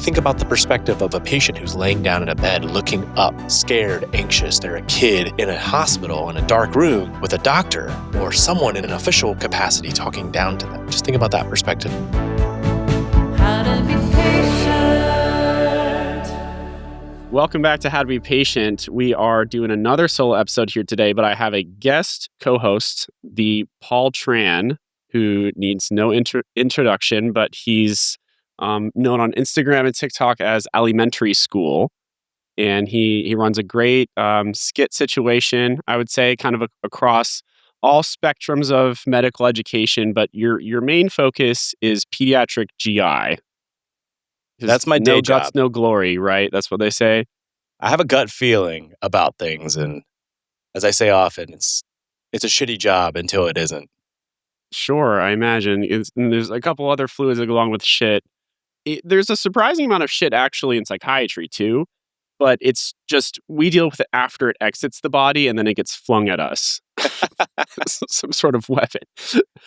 Think about the perspective of a patient who's laying down in a bed, looking up, scared, anxious. They're a kid in a hospital in a dark room with a doctor or someone in an official capacity talking down to them. Just think about that perspective. How to be patient. Welcome back to How to Be Patient. We are doing another solo episode here today, but I have a guest co-host, the Paul Tran, who needs no introduction, but he's known on Instagram and TikTok as Alimentary School. And he runs a great skit situation, I would say, kind of across all spectrums of medical education. But your main focus is pediatric GI. That's my day no job. guts, no glory, right? That's what they say. I have a gut feeling about things, and as I say often, it's a shitty job until it isn't. Sure, I imagine. And there's a couple other fluids that go along with shit. There's a surprising amount of shit actually in psychiatry too, but it's just we deal with it after it exits the body and then it gets flung at us. Some sort of weapon.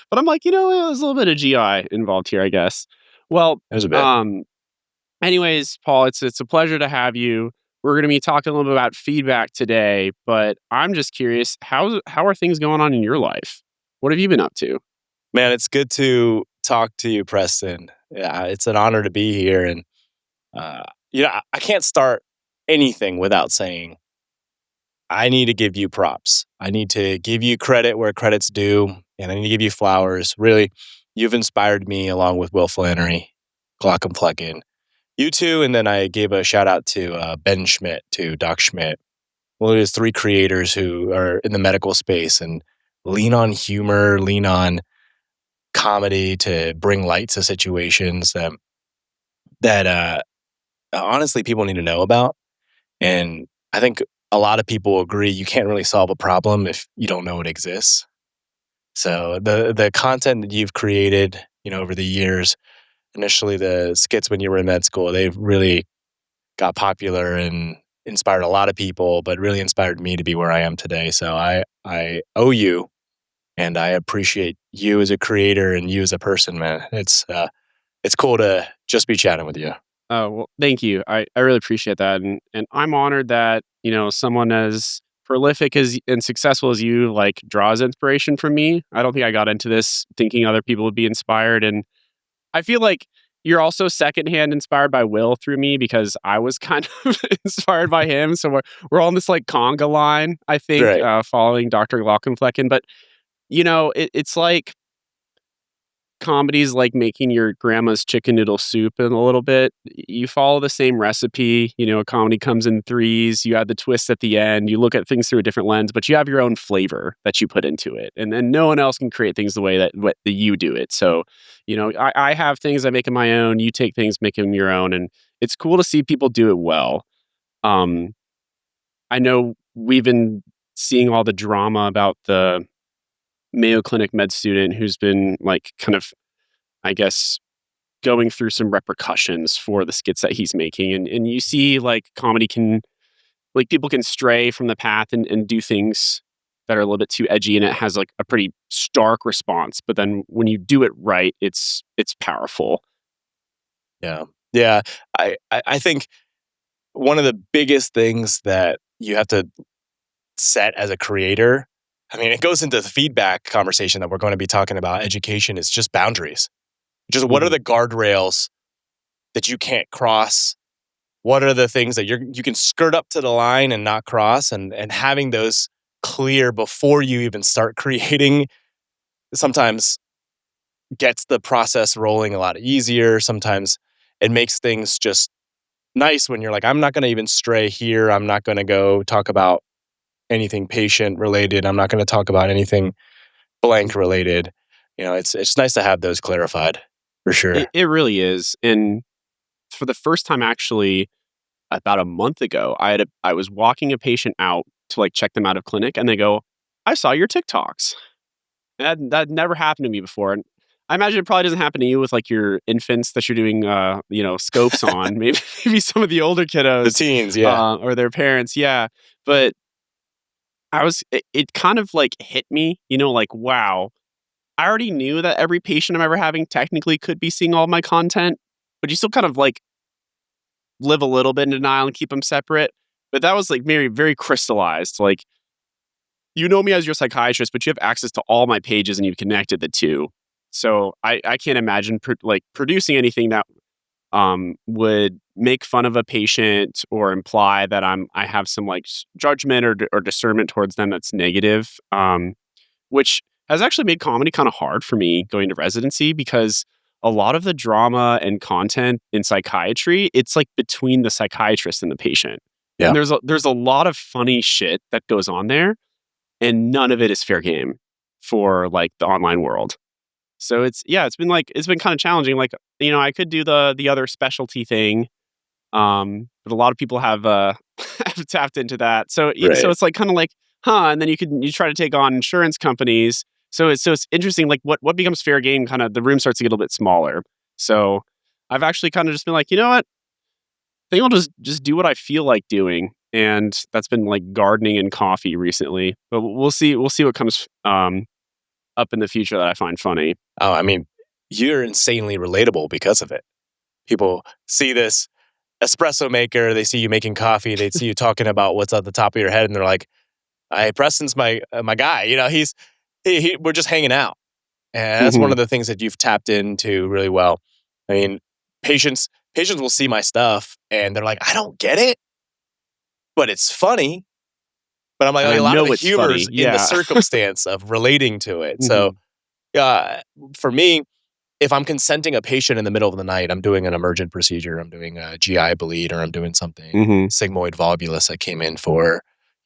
But I'm like, there's a little bit of GI involved here, I guess. Well, There's a bit. anyways, Paul, it's a pleasure to have you. We're going to be talking a little bit about feedback today, but I'm just curious, how are things going on in your life? What have you been up to? Man, it's good to talk to you, Preston. Yeah, it's an honor to be here. And, I can't start anything without saying I need to give you props. I need to give you credit where credit's due, and I need to give you flowers. Really, you've inspired me along with Will Flannery, Glockenflecken, you two, and then I gave a shout out to Ben Schmidt, to Doc Schmidt. Well, there's three creators who are in the medical space and lean on humor, lean on comedy to bring light to situations that honestly people need to know about. And I think a lot of people agree you can't really solve a problem if you don't know it exists. So the content that you've created, over the years, initially the skits when you were in med school, they've really got popular and inspired a lot of people, but really inspired me to be where I am today. So I owe you, and I appreciate you as a creator and you as a person, man. It's cool to just be chatting with you. Oh, well, thank you. I really appreciate that. And I'm honored that, someone as prolific and successful as you draws inspiration from me. I don't think I got into this thinking other people would be inspired. And I feel like you're also secondhand inspired by Will through me because I was kind of inspired by him. So we're on this conga line, I think, Right. following Dr. Glockenflecken. But, it's like comedy's like making your grandma's chicken noodle soup in a little bit. You follow the same recipe. A comedy comes in threes. You add the twist at the end. You look at things through a different lens, but you have your own flavor that you put into it. And then no one else can create things the way that you do it. So, I have things I make in my own. You take things, make them your own. And it's cool to see people do it well. I know we've been seeing all the drama about the Mayo Clinic med student who's been kind of, I guess, going through some repercussions for the skits that he's making. And you see comedy can, people can stray from the path and do things that are a little bit too edgy, and it has a pretty stark response. But then when you do it right, it's powerful. Yeah. Yeah. I think one of the biggest things that you have to set as a creator, it goes into the feedback conversation that we're going to be talking about. Education is just boundaries. Just what are the guardrails that you can't cross? What are the things that you can skirt up to the line and not cross? And having those clear before you even start creating sometimes gets the process rolling a lot easier. Sometimes it makes things just nice when you're like, I'm not going to even stray here. I'm not going to go talk about anything patient related. I'm not going to talk about anything blank related. It's nice to have those clarified for sure. It really is. And for the first time, actually, about a month ago, I was walking a patient out to check them out of clinic, and they go, "I saw your TikToks." And that never happened to me before. And I imagine it probably doesn't happen to you with your infants that you're doing, scopes on. Maybe some of the older kiddos, The teens, yeah. or their parents, yeah. But it kind of hit me, wow. I already knew that every patient I'm ever having technically could be seeing all my content, but you still kind of live a little bit in denial and keep them separate. But that was like very, very crystallized. Like, you know me as your psychiatrist, but you have access to all my pages and you've connected the two. So I can't imagine producing anything that would make fun of a patient or imply that I have some like judgment or discernment towards them that's negative, which has actually made comedy kind of hard for me going to residency because a lot of the drama and content in psychiatry, it's like between the psychiatrist and the patient. Yeah. And there's a lot of funny shit that goes on there, and none of it is fair game for like the online world. So it's been kind of challenging. Like, I could do the other specialty thing, but a lot of people have have tapped into that. So Right. it's like kind of like, huh? And then you try to take on insurance companies. So it's interesting. Like what becomes fair game? Kind of the room starts to get a little bit smaller. So I've actually kind of just been like, you know what? I think I'll just do what I feel like doing, and that's been like gardening and coffee recently. But we'll see what comes up in the future that I find funny. Oh, I mean, you're insanely relatable because of it. People see this espresso maker, they see you making coffee, they see you talking about what's at the top of your head, and they're like, "Hey, Preston's my guy." We're just hanging out, and that's one Mhm. of the things that you've tapped into really well. I mean, patients will see my stuff, and they're like, "I don't get it, but it's funny." But I'm like, And I a lot of the know it's humor's funny. in the Yeah. circumstance of relating to it. So, Mhm. uh, for me, if I'm consenting a patient in the middle of the night, I'm doing an emergent procedure, I'm doing a GI bleed, or I'm doing something Mhm. sigmoid volvulus I came in for,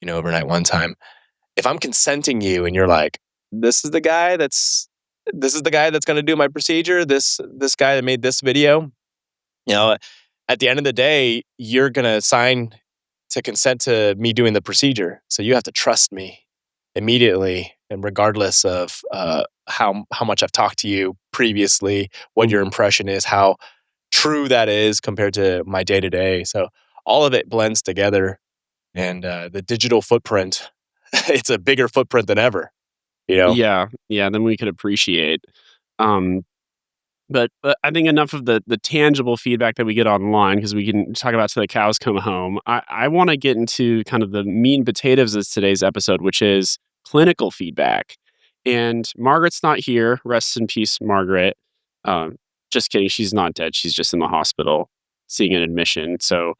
overnight one time. If I'm consenting you and you're like, this is the guy that's going to do my procedure, this guy that made this video, you know, at the end of the day, you're going to sign to consent to me doing the procedure. So you have to trust me immediately, and regardless of how much I've talked to you previously, what your Mhm. impression is, how true that is compared to my day to day. So all of it blends together, and the digital footprint, it's a bigger footprint than ever. You know, Yeah. Yeah, then we could appreciate. Um, but I think enough of the tangible feedback that we get online, because we can talk about till the cows come home. I wanna get into kind of the meat and potatoes of today's episode, which is clinical feedback. And Margaret's not here. Rest in peace, Margaret. Um, just kidding, she's not dead, she's just in the hospital seeing an admission. So,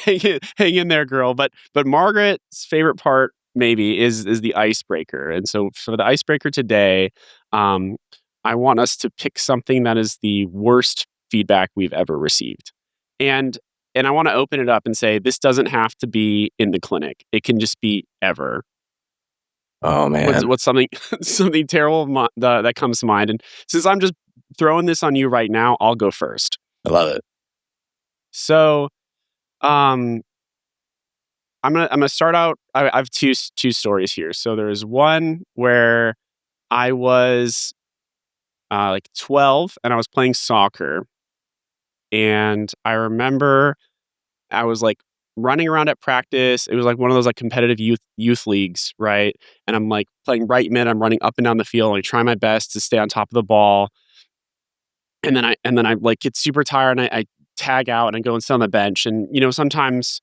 hang in there, girl. But Margaret's favorite part maybe is the icebreaker. And so for the icebreaker today, um, I want us to pick something that is the worst feedback we've ever received. And and I want to open it up and say this doesn't have to be in the clinic. It can just be ever. oh What's man, what's something something terrible that comes to mind? And since I'm just throwing this on you right now, I'll go first. I love it. So, um, I'm gonna start out. I have two stories here. So there's one where I was like 12 and I was playing soccer, and I remember I was like running around at practice. It was like one of those like competitive youth leagues, right? And I'm like playing right mid. I'm running up and down the field. And I try my best to stay on top of the ball, and then I like get super tired, and I tag out and I go and sit on the bench. And sometimes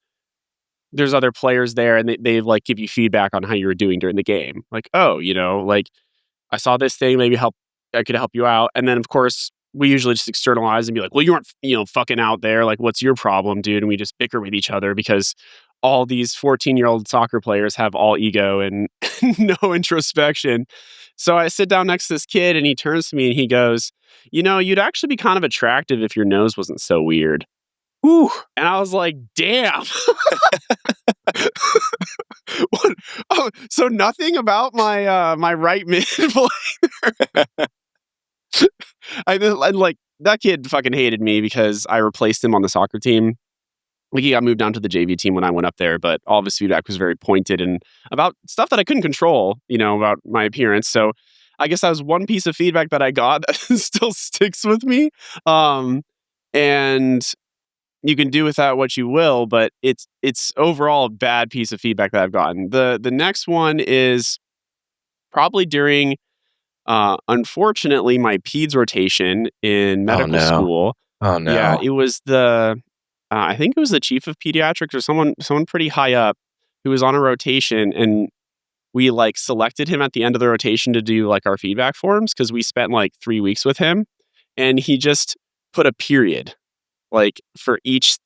there's other players there, and they like give you feedback on how you were doing during the game. Like, oh, like I saw this thing, maybe I could help you out. And then of course we usually just externalize and be like, well, you weren't, fucking out there. Like, what's your problem, dude? And we just bicker with each other because all these 14-year-old soccer players have all ego and no introspection. So I sit down next to this kid and he turns to me and he goes, you'd actually be kind of attractive if your nose wasn't so weird. Whew. And I was like, damn. What? Oh, so nothing about my right mid. And like that kid fucking hated me because I replaced him on the soccer team. Like he got moved down to the JV team when I went up there, but all of his feedback was very pointed and about stuff that I couldn't control, about my appearance. So I guess that was one piece of feedback that I got that still sticks with me. Um, and you can do with that what you will, but it's overall a bad piece of feedback that I've gotten. The next one is probably during unfortunately my peds rotation in Oh medical no. school. Oh no. Yeah, it was the I think it was the chief of pediatrics or someone pretty high up who was on a rotation, and we like selected him at the end of the rotation to do like our feedback forms because we spent like 3 weeks with him, and he just put a period like for each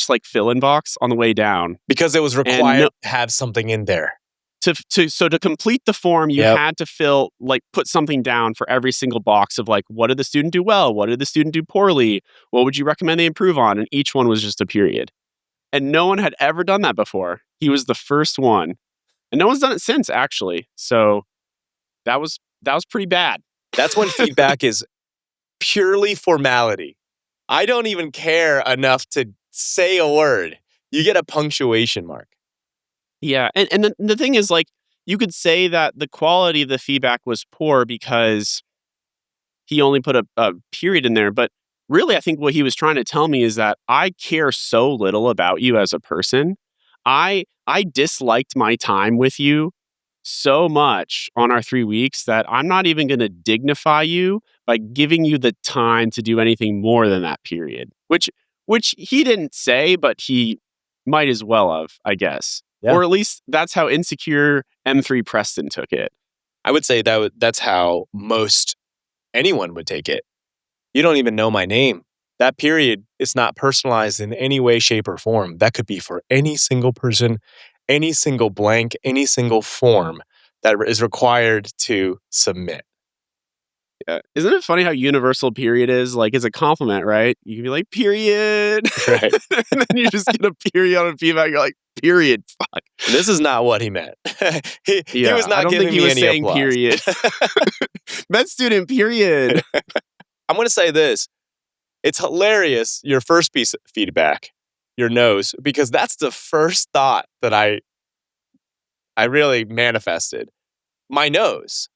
like fill-in box on the way down. Because it was And required to have something in there. to complete the form, you Yep. had to put something down for every single box of like, what did the student do well? What did the student do poorly? What would you recommend they improve on? And each one was just a period. And no one had ever done that before. He was the first one. And no one's done it since, actually. So that was pretty bad. That's when feedback is purely formality. I don't even care enough to say a word. You get a punctuation mark. Yeah. And the thing is, like, you could say that the quality of the feedback was poor because he only put a period in there. But really, I think what he was trying to tell me is that I care so little about you as a person. I disliked my time with you so much on our 3 weeks that I'm not even going to dignify you by giving you the time to do anything more than that period. Which he didn't say, but he might as well have, I guess. Yeah. Or at least that's how insecure M3 Preston took it. I would say that's how most anyone would take it. You don't even know my name. That period is not personalized in any way, shape, or form. That could be for any single person, any single blank, any single form that is required to submit. Yeah. Isn't it funny how universal period is? Like, it's a compliment, right? You can be like, period. Right. And then you just get a period on a feedback. You're like, period. Fuck. This is not what he meant. he was not I don't giving think he me was any saying applause. period. Med student, period. I'm going to say this. It's hilarious, your first piece of feedback, your nose, because that's the first thought that I really manifested. My nose.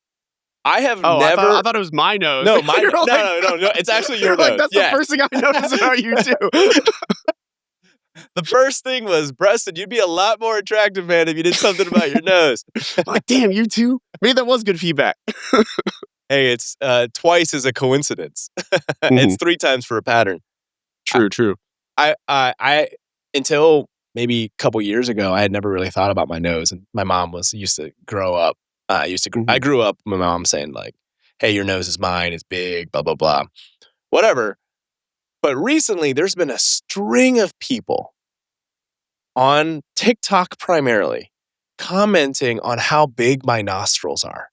I have Oh, never... I thought it was my nose. No, my You're no, like- no. It's actually your You're like, nose. that's Yeah. the first thing I noticed about you, too. The first thing was, Preston, you'd be a lot more attractive, man, if you did something about your nose. Like, damn, you too? Maybe that was good feedback. Hey, it's twice is a coincidence. It's 3 times for a pattern. True. I until maybe a couple years ago, I had never really thought about my nose, and my mom used to grow up. I grew up with my mom saying like, "Hey, your nose is mine. It's big. Blah blah blah, whatever." But recently, there's been a string of people on TikTok primarily commenting on how big my nostrils are.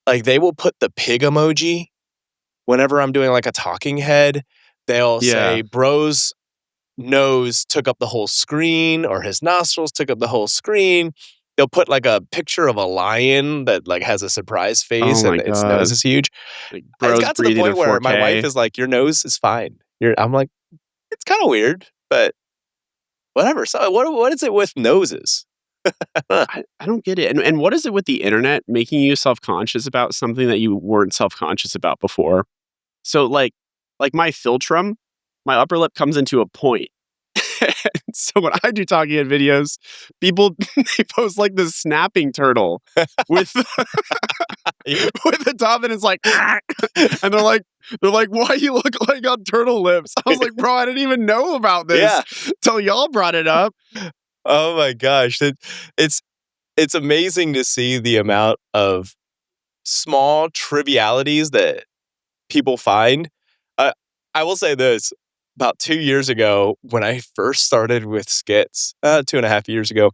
Like they will put the pig emoji whenever I'm doing like a talking head. They'll say, "Bro's nose took up the whole screen," or "his nostrils took up the whole screen." They'll put like a picture of a lion that like has a surprise face Oh my and its nose God. is huge. Like, It's bro's got to the breathing in point where my 4K. wife is like, "Your nose is fine." I'm like, it's kind of weird, but whatever. So what is it with noses? I don't get it. And what is it with the internet making you self-conscious about something that you weren't self-conscious about before? So like my philtrum, my upper lip comes into a point. So when I do talking head videos, people they post like this snapping turtle with with the top, and it's like, and they're like, why you look like on turtle lips? I was like, bro, I didn't even know about this till y'all brought it up. Oh my gosh. It's amazing to see the amount of small trivialities that people find. I will say this. About 2 years ago, when I first started with skits, 2.5 years ago,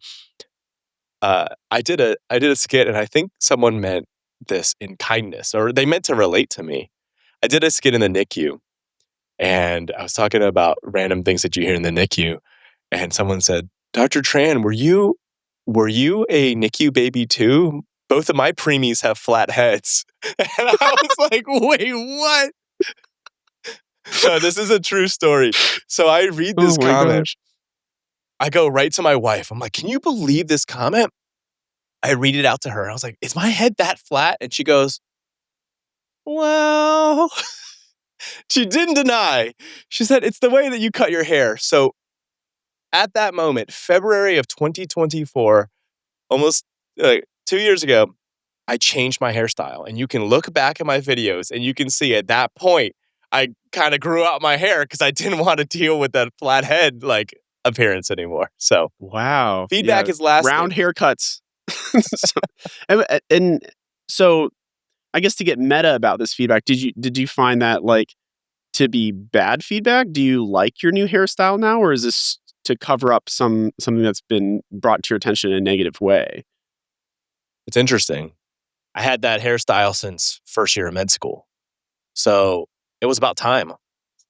I did a skit, and I think someone meant this in kindness, or they meant to relate to me. I did a skit in the NICU, and I was talking about random things that you hear in the NICU, and someone said, "Dr. Tran, were you a NICU baby too? Both of my preemies have flat heads." And I was like, "Wait, what?" No, this is a true story. So I read this Oh my comment. gosh. I go right to my wife. I'm like, "Can you believe this comment?" I read it out to her. I was like, "Is my head that flat?" And she goes, "Well," she didn't deny. She said, "It's the way that you cut your hair." So at that moment, February of 2024, almost 2 years ago, I changed my hairstyle. And you can look back at my videos and you can see at that point, I kind of grew out my hair because I didn't want to deal with that flat head like appearance anymore. So Wow. feedback Yeah. is lasting. Round haircuts. So, and so I guess to get meta about this feedback, did you find that like to be bad feedback? Do you like your new hairstyle now, or is this to cover up something that's been brought to your attention in a negative way? It's interesting. I had that hairstyle since first year of med school. So it was about time.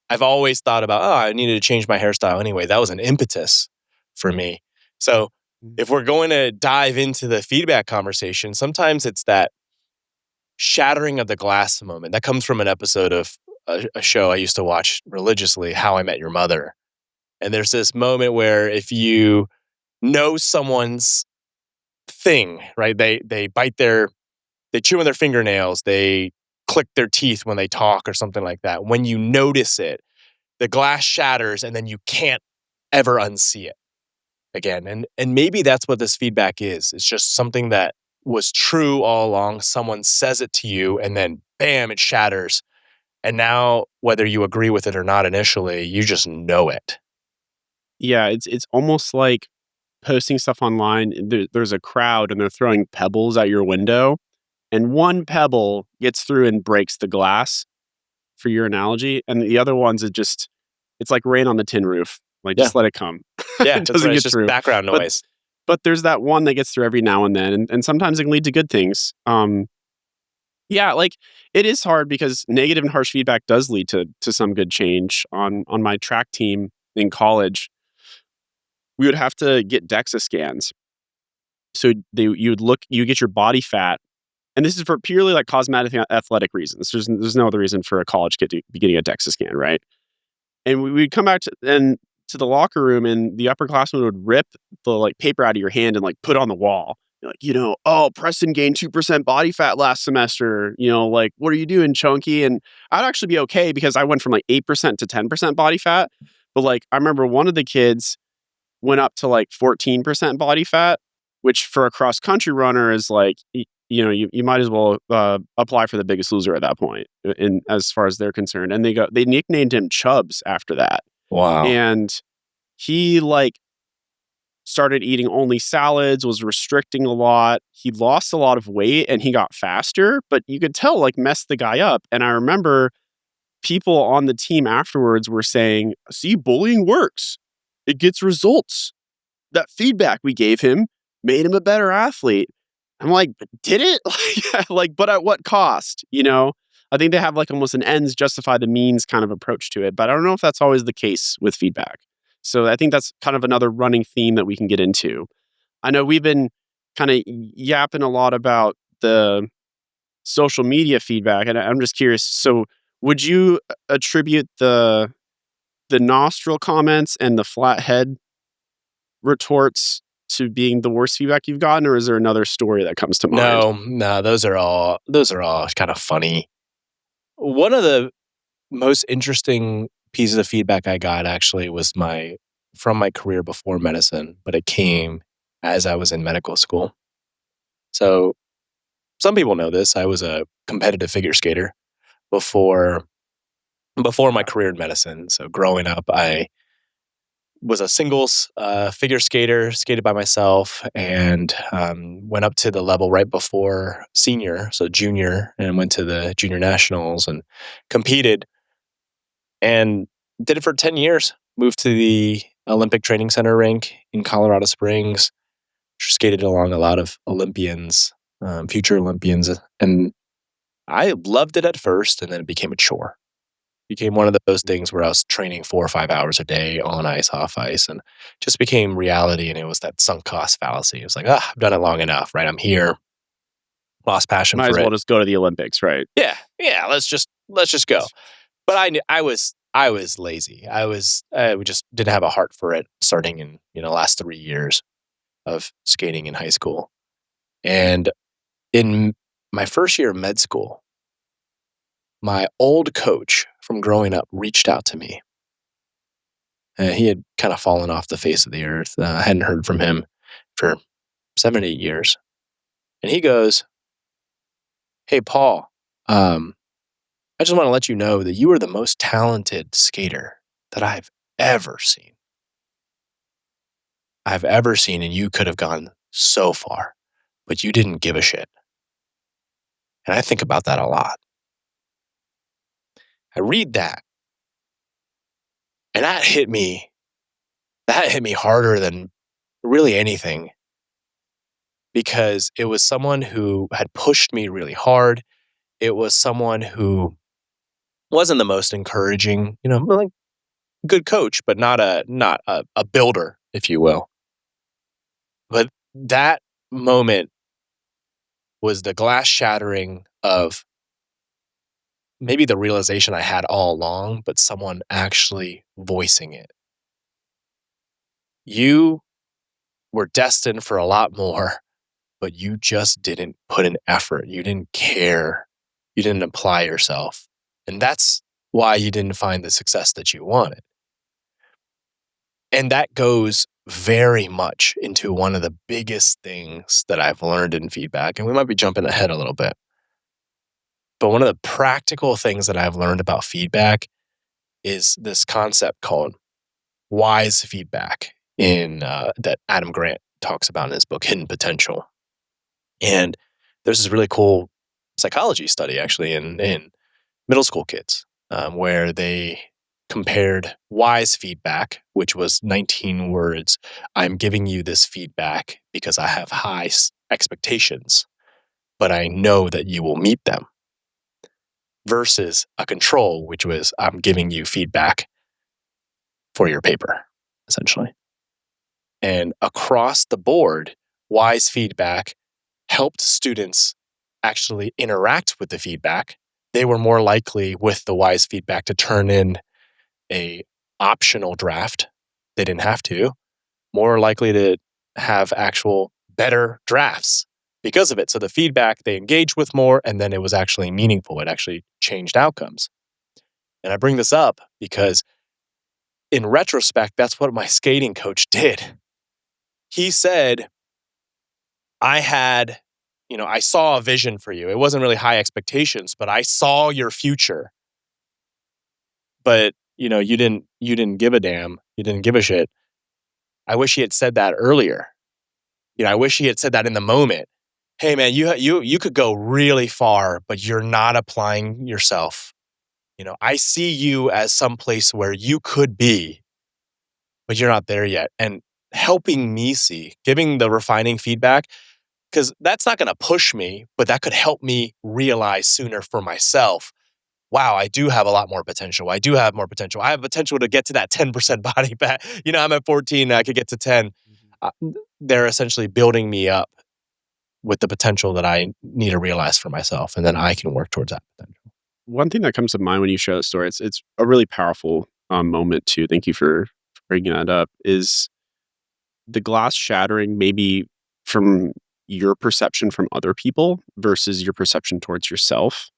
I've always thought about, I needed to change my hairstyle anyway. That was an impetus for me. So if we're going to dive into the feedback conversation, sometimes it's that shattering of the glass moment. That comes from an episode of a show I used to watch religiously, How I Met Your Mother. And there's this moment where if you know someone's thing, right? They chew on their fingernails, they click their teeth when they talk or something like that. When you notice it, the glass shatters and then you can't ever unsee it again. And maybe that's what this feedback is. It's just something that was true all along. Someone says it to you and then bam, it shatters. And now whether you agree with it or not initially, you just know it. Yeah, it's almost like posting stuff online. There's a crowd and they're throwing pebbles at your window, and one pebble gets through and breaks the glass, for your analogy, and the other ones it's like rain on the tin roof. Like Yeah. just let it come. Yeah, It that's doesn't right. It's get just through. background But noise. but there's that one that gets through every now and then, and sometimes it can lead to good things. Yeah, like it is hard because negative and harsh feedback does lead to some good change. On my track team in college, we would have to get DEXA scans. So you get your body fat, and this is for purely like cosmetic athletic reasons. There's no other reason for a college kid to be getting a DEXA scan, right? And we'd come back to the locker room, and the upperclassmen would rip the like paper out of your hand and like put it on the wall. You're like, oh, Preston gained 2% body fat last semester. Like, what are you doing, chunky? And I'd actually be okay because I went from like 8% to 10% body fat. But like, I remember one of the kids went up to like 14% body fat, which for a cross country runner is like, you might as well apply for the Biggest Loser at that point, in as far as they're concerned. And they nicknamed him Chubbs after that. Wow. And he like started eating only salads, was restricting a lot. He lost a lot of weight and he got faster, but you could tell like messed the guy up. And I remember people on the team afterwards were saying, see, bullying works. It gets results. That feedback we gave him made him a better athlete. I'm like, did it? Like, but at what cost? I think they have like almost an ends justify the means kind of approach to it, but I don't know if that's always the case with feedback. So I think that's kind of another running theme that we can get into. I know we've been kind of yapping a lot about the social media feedback, and I'm just curious. So would you attribute the nostril comments and the flat head retorts to being the worst feedback you've gotten, or is there another story that comes to mind? No, those are all kind of funny. One of the most interesting pieces of feedback I got actually was from my career before medicine, but it came as I was in medical school. So some people know this. I was a competitive figure skater before my career in medicine. So growing up, I was a singles figure skater, skated by myself, and went up to the level right before senior, so junior, and went to the junior nationals and competed and did it for 10 years. Moved to the Olympic Training Center rink in Colorado Springs, skated along a lot of Olympians, future Olympians, and I loved it at first, and then it became a chore. Became one of those things where I was training 4 or 5 hours a day on ice, off ice, and just became reality. And it was that sunk cost fallacy. It was like, I've done it long enough, right? I'm here. Lost passion Might for as well it. just go to the Olympics, right? Yeah. Let's just go. But I was lazy. We just didn't have a heart for it. Starting in last 3 years of skating in high school, and in my first year of med school, my old coach from growing up reached out to me. He had kind of fallen off the face of the earth. I hadn't heard from him for 7, 8 years. And he goes, "Hey, Paul, I just want to let you know that you are the most talented skater that I've ever seen. I've ever seen, and you could have gone so far, but you didn't give a shit. And I think about that a lot. I read that, and that hit me. That hit me harder than really anything because it was someone who had pushed me really hard. It was someone who wasn't the most encouraging, like good coach, but not a builder, if you will. But that moment was the glass shattering of maybe the realization I had all along, but someone actually voicing it. You were destined for a lot more, but you just didn't put in effort. You didn't care. You didn't apply yourself. And that's why you didn't find the success that you wanted. And that goes very much into one of the biggest things that I've learned in feedback. And we might be jumping ahead a little bit. But one of the practical things that I've learned about feedback is this concept called wise feedback that Adam Grant talks about in his book, Hidden Potential. And there's this really cool psychology study actually in middle school kids where they compared wise feedback, which was 19 words. I'm giving you this feedback because I have high expectations, but I know that you will meet them, versus a control, which was I'm giving you feedback for your paper, essentially. And across the board, wise feedback helped students actually interact with the feedback. They were more likely with the wise feedback to turn in a optional draft. They didn't have to. More likely to have actual better drafts because of it. So the feedback they engaged with more, and then it was actually meaningful. It actually changed outcomes. And I bring this up because in retrospect, that's what my skating coach did. He said, I saw a vision for you. It wasn't really high expectations, but I saw your future. But, you didn't give a damn. You didn't give a shit. I wish he had said that earlier. I wish he had said that in the moment. Hey man, you could go really far, but you're not applying yourself. I see you as some place where you could be, but you're not there yet. And helping me see, giving the refining feedback, because that's not going to push me, but that could help me realize sooner for myself. Wow, I do have a lot more potential. I do have more potential. I have potential to get to that 10% body fat. I'm at 14, I could get to 10. Uh, they're essentially building me up with the potential that I need to realize for myself, and then I can work towards that potential. One thing that comes to mind when you share the story, it's a really powerful moment too. Thank you for bringing that up. Is the glass shattering maybe from your perception from other people versus your perception towards yourself?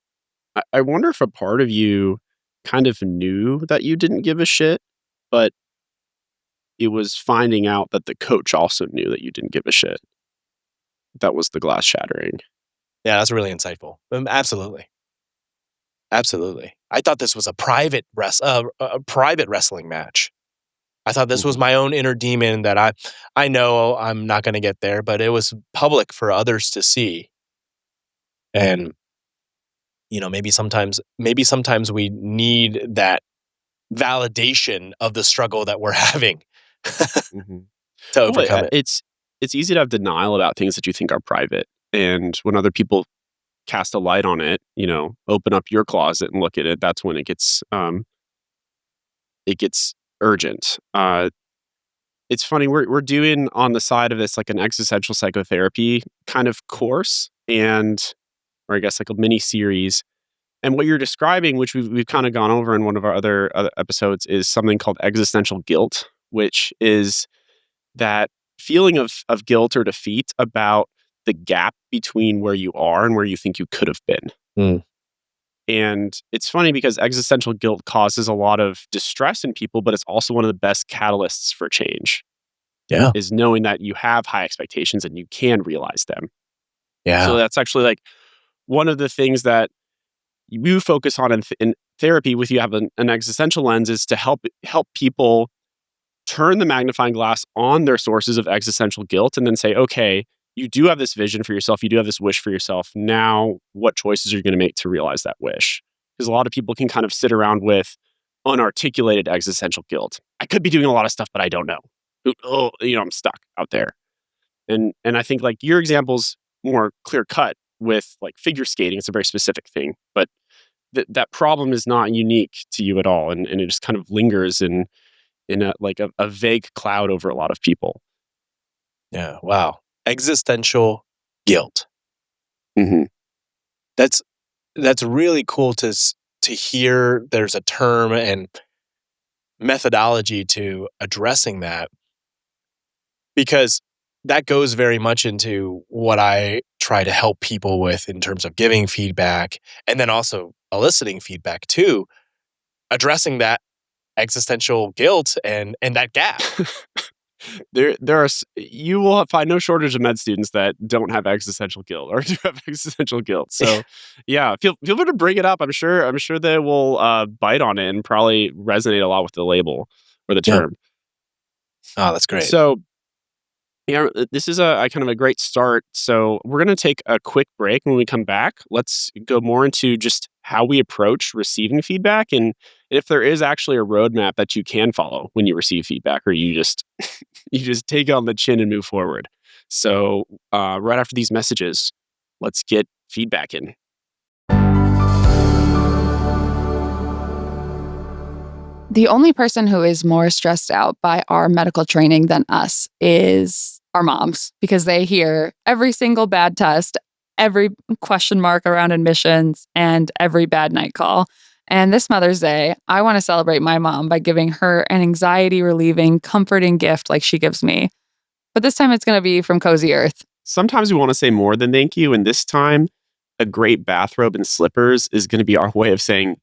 I wonder if a part of you kind of knew that you didn't give a shit, but it was finding out that the coach also knew that you didn't give a shit. That was the glass shattering. Yeah, that's really insightful. Absolutely. Absolutely. I thought this was a private wrestling match. I thought this was Mhm. my own inner demon that I know I'm not going to get there, but it was public for others to see. And maybe sometimes we need that validation of the struggle that we're having Mhm. to Well, overcome it. it's easy to have denial about things that you think are private, and when other people cast a light on it, open up your closet and look at it, that's when it gets urgent. It's funny, we're doing on the side of this like an existential psychotherapy kind of course, or I guess like a mini series. And what you're describing, which we've kind of gone over in one of our other episodes, is something called existential guilt, which is that feeling of guilt or defeat about the gap between where you are and where you think you could have been. Mm, And it's funny because existential guilt causes a lot of distress in people, but it's also one of the best catalysts for change, yeah. is knowing that you have high expectations and you can realize them. So Yeah. that's actually like one of the things that you focus on in therapy with you have an existential lens is to help people turn the magnifying glass on their sources of existential guilt and then say, okay, you do have this vision for yourself. You do have this wish for yourself. Now, what choices are you going to make to realize that wish? Because a lot of people can kind of sit around with unarticulated existential guilt. I could be doing a lot of stuff, but I don't know. Oh, I'm stuck out there. And I think like your example's more clear cut with like figure skating. It's a very specific thing, but that problem is not unique to you at all. And it just kind of lingers in a vague cloud over a lot of people. Yeah. Wow. Existential guilt. Mm-hmm. That's really cool to hear. There's a term and methodology to addressing that, because that goes very much into what I try to help people with in terms of giving feedback and then also eliciting feedback too, addressing that existential guilt and that gap. You will find no shortage of med students that don't have existential guilt or do have existential guilt. So, yeah, feel free to bring it up. I'm sure they will bite on it and probably resonate a lot with the label or the term. Oh, that's great. So, yeah, this is a kind of a great start. So we're going to take a quick break. When we come back, let's go more into just how we approach receiving feedback and if there is actually a roadmap that you can follow when you receive feedback, or you just take it on the chin and move forward. So right after these messages, let's get feedback in. The only person who is more stressed out by our medical training than us is our moms, because they hear every single bad test, every question mark around admissions, and every bad night call. And this Mother's Day, I want to celebrate my mom by giving her an anxiety-relieving, comforting gift like she gives me. But this time it's going to be from Cozy Earth. Sometimes we want to say more than thank you, and this time, a great bathrobe and slippers is going to be our way of saying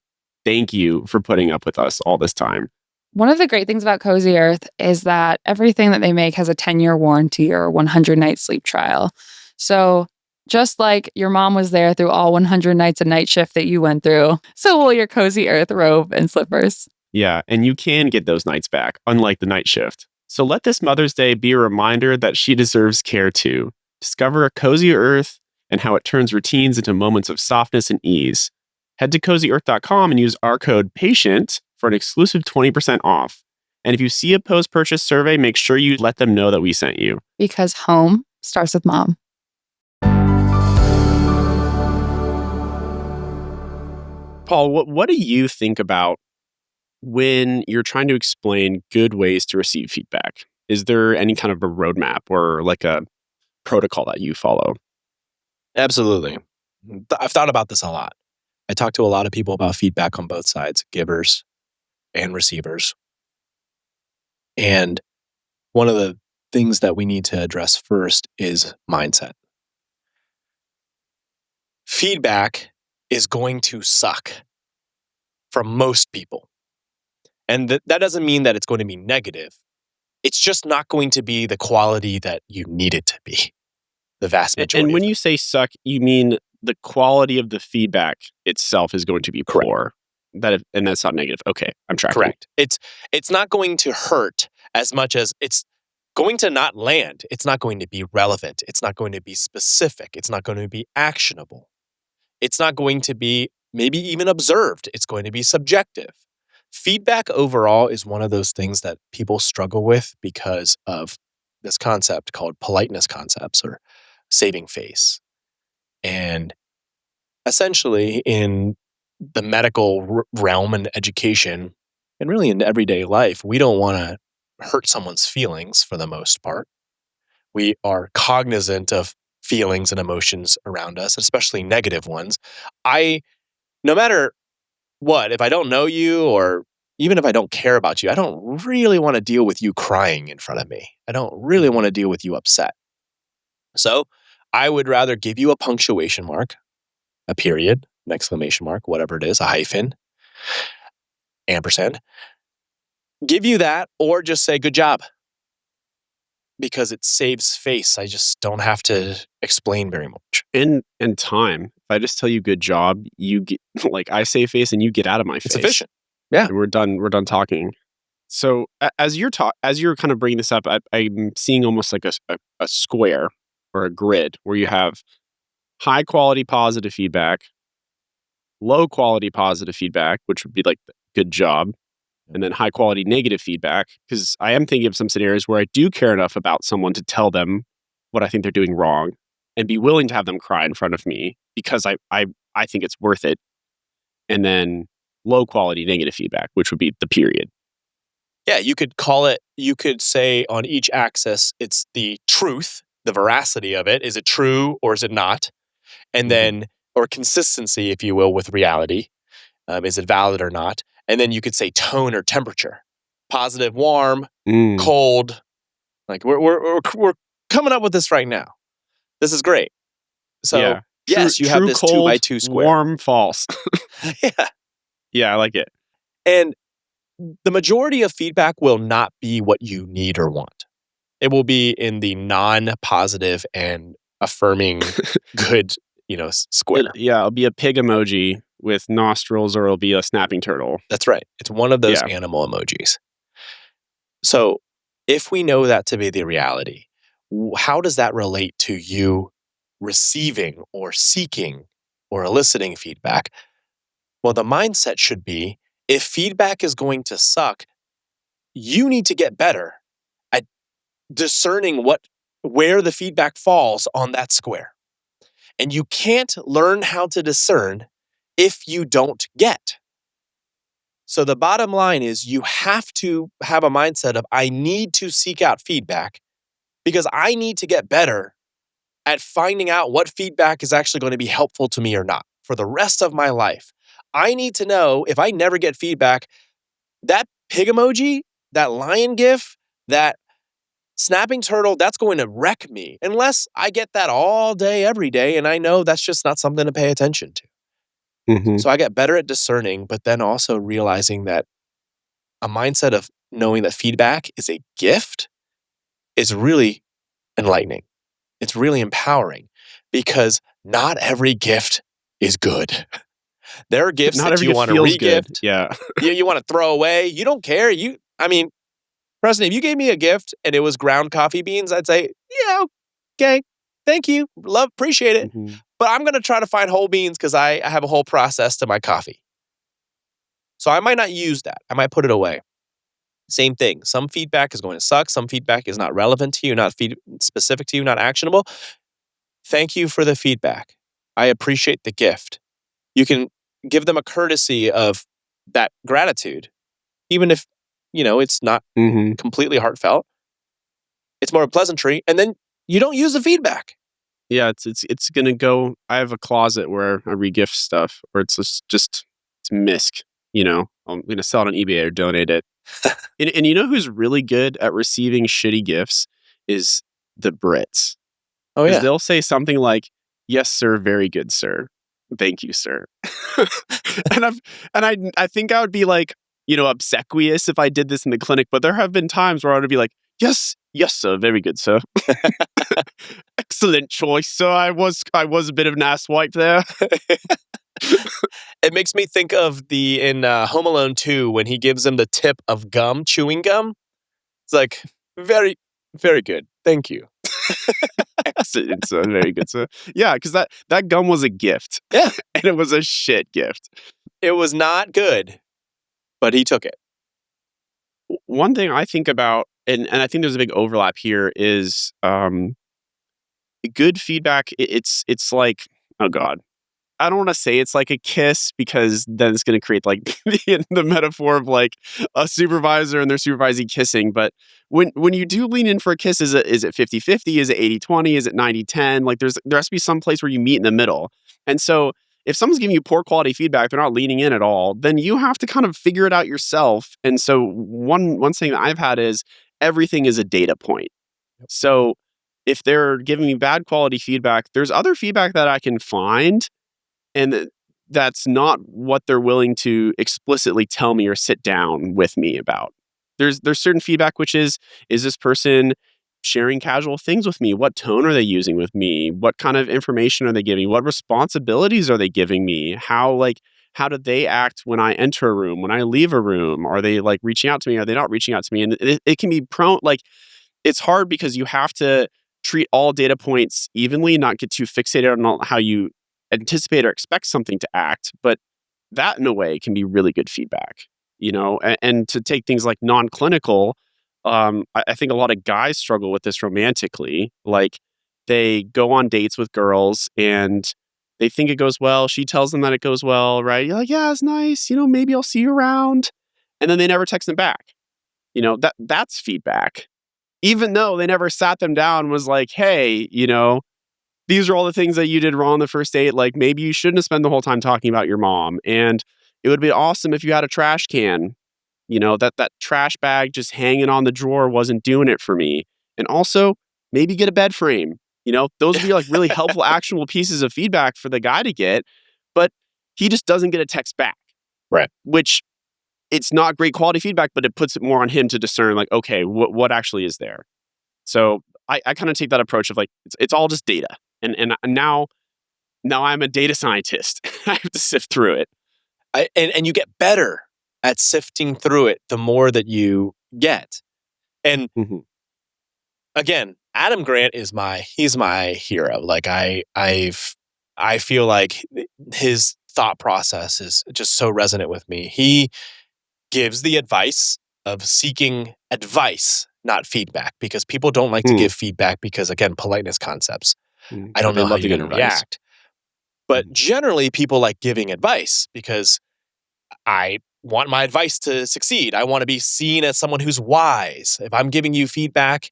thank you for putting up with us all this time. One of the great things about Cozy Earth is that everything that they make has a 10-year warranty or 100-night sleep trial. So just like your mom was there through all 100 nights of night shift that you went through, so will your Cozy Earth robe and slippers. Yeah, and you can get those nights back, unlike the night shift. So let this Mother's Day be a reminder that she deserves care too. Discover a Cozy Earth and how it turns routines into moments of softness and ease. Head to CozyEarth.com and use our code PATIENT for an exclusive 20% off. And if you see a post-purchase survey, make sure you let them know that we sent you. Because home starts with mom. Paul, what do you think about when you're trying to explain good ways to receive feedback? Is there any kind of a roadmap or like a protocol that you follow? Absolutely. I've thought about this a lot. I talk to a lot of people about feedback on both sides, givers and receivers. And one of the things that we need to address first is mindset. Feedback is going to suck for most people. And that doesn't mean that it's going to be negative. It's just not going to be the quality that you need it to be. The vast majority. And when you say suck, you mean the quality of the feedback itself is going to be poor. And that's not negative. Okay, I'm tracking. Correct. It's not going to hurt as much as it's going to not land. It's not going to be relevant. It's not going to be specific. It's not going to be actionable. It's not going to be maybe even observed. It's going to be subjective. Feedback overall is one of those things that people struggle with because of this concept called politeness concepts or saving face. And essentially in the medical realm and education, and really in everyday life, we don't want to hurt someone's feelings for the most part. We are cognizant of feelings and emotions around us, especially negative ones. No matter what, if I don't know you or even if I don't care about you, I don't really want to deal with you crying in front of me. I don't really want to deal with you upset. So I would rather give you a punctuation mark, a period, an exclamation mark, whatever it is, a hyphen, ampersand. Give you that or just say good job. Because it saves face. I just don't have to explain very much. And time. If I just tell you good job, you get like I save face and you get out of my face. It's efficient. Yeah. And we're done talking. So as you're kind of bringing this up, I'm seeing almost like a square or a grid where you have high quality positive feedback, low quality positive feedback, which would be like the good job, and then high quality negative feedback. Because I am thinking of some scenarios where I do care enough about someone to tell them what I think they're doing wrong and be willing to have them cry in front of me because I think it's worth it. And then low quality negative feedback, which would be the period. Yeah, you could say on each axis, it's the truth, the veracity of it. Is it true or is it not? And then, or consistency, if you will, with reality. Is it valid or not? And then you could say tone or temperature. Positive, warm, cold. Like we're coming up with this right now. This is great. So yes, you have this cold, 2x2 square. Warm, false. Yeah. Yeah, I like it. And the majority of feedback will not be what you need or want. It will be in the non-positive and affirming good, square. It'll be a pig emoji with nostrils, or it'll be a snapping turtle. That's right. It's one of those animal emojis. So if we know that to be the reality, how does that relate to you receiving or seeking or eliciting feedback? Well, the mindset should be, if feedback is going to suck, you need to get better at discerning where the feedback falls on that square. And you can't learn how to discern if you don't get. So the bottom line is, you have to have a mindset of, I need to seek out feedback because I need to get better at finding out what feedback is actually going to be helpful to me or not for the rest of my life. I need to know, if I never get feedback, that pig emoji, that lion gif, that snapping turtle, that's going to wreck me unless I get that all day, every day. And I know that's just not something to pay attention to. So I get better at discerning, but then also realizing that a mindset of knowing that feedback is a gift is really enlightening. It's really empowering, because not every gift is good. There are gifts that you want to re-gift. Yeah. you want to throw away. You don't care. Preston, if you gave me a gift and it was ground coffee beans, I'd say, yeah, okay, thank you. Appreciate it. But I'm going to try to find whole beans because I have a whole process to my coffee. So I might not use that. I might put it away. Same thing. Some feedback is going to suck. Some feedback is not relevant to you, not specific to you, not actionable. Thank you for the feedback. I appreciate the gift. You can give them a courtesy of that gratitude, even if, it's not completely heartfelt. It's more a pleasantry. And then you don't use the feedback. Yeah, it's gonna go. I have a closet where I re-gift stuff, or it's just it's misc. I'm gonna sell it on eBay or donate it. and you know who's really good at receiving shitty gifts is the Brits. Oh yeah, they'll say something like, "Yes, sir, very good, sir. Thank you, sir." and I think I would be like, obsequious if I did this in the clinic, but there have been times where I would be like, "Yes, sir, very good, sir." Excellent choice, sir. I was a bit of an asswipe there. It makes me think of in Home Alone 2 when he gives him the tip of chewing gum. It's like, very, very good. Thank you. Excellent, sir. Very good, sir. Yeah, because that gum was a gift. Yeah. And it was a shit gift. It was not good, but he took it. One thing I think about, and I think there's a big overlap here, is good feedback. It's like, oh God, I don't want to say it's like a kiss, because then it's going to create like the metaphor of like a supervisor and their supervisee kissing. But when you do lean in for a kiss, is it 50-50? Is it 80-20? Is it 90-10? Like there has to be some place where you meet in the middle. And so if someone's giving you poor quality feedback, they're not leaning in at all, then you have to kind of figure it out yourself. And so one thing that I've had is, everything is a data point. So if they're giving me bad quality feedback, there's other feedback that I can find, and that's not what they're willing to explicitly tell me or sit down with me about. There's certain feedback which is this person sharing casual things with me? What tone are they using with me? What kind of information are they giving? What responsibilities are they giving me? How do they act when I enter a room, when I leave a room? Are they like reaching out to me? Are they not reaching out to me? And it can be prone, like, it's hard because you have to treat all data points evenly, not get too fixated on how you anticipate or expect something to act. But that, in a way, can be really good feedback, and to take things like non-clinical, I think a lot of guys struggle with this romantically. Like, they go on dates with girls and they think it goes well. She tells them that it goes well, right? You're like, yeah, it's nice. Maybe I'll see you around. And then they never text them back. That's feedback. Even though they never sat them down and was like, hey, these are all the things that you did wrong the first date. Like, maybe you shouldn't have spent the whole time talking about your mom. And it would be awesome if you had a trash can. That trash bag just hanging on the drawer wasn't doing it for me. And also, maybe get a bed frame. Those would be like really helpful, actionable pieces of feedback for the guy to get. But he just doesn't get a text back. Right. Which, it's not great quality feedback, but it puts it more on him to discern, like, okay, what actually is there? So I kind of take that approach of like, it's all just data. And now I'm a data scientist. I have to sift through it. And you get better at sifting through it the more that you get. And again, Adam Grant he's my hero. Like, I feel like his thought process is just so resonant with me. He gives the advice of seeking advice, not feedback, because people don't like to give feedback because, again, politeness concepts. I don't They know how love to you're get going to advice. react. But generally, people like giving advice because I want my advice to succeed. I want to be seen as someone who's wise. If I'm giving you feedback,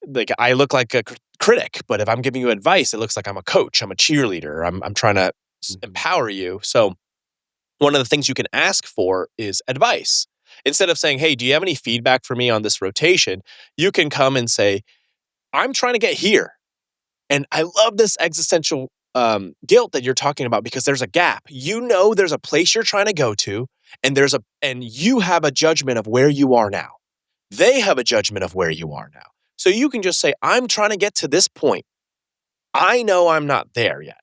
like, I look like a critic, but if I'm giving you advice, it looks like I'm a coach. I'm a cheerleader. I'm trying to empower you. So one of the things you can ask for is advice. Instead of saying, hey, do you have any feedback for me on this rotation? You can come and say, I'm trying to get here. And I love this existential guilt that you're talking about, because there's a gap. There's a place you're trying to go to, and you have a judgment of where you are now. They have a judgment of where you are now. So you can just say, I'm trying to get to this point. I know I'm not there yet.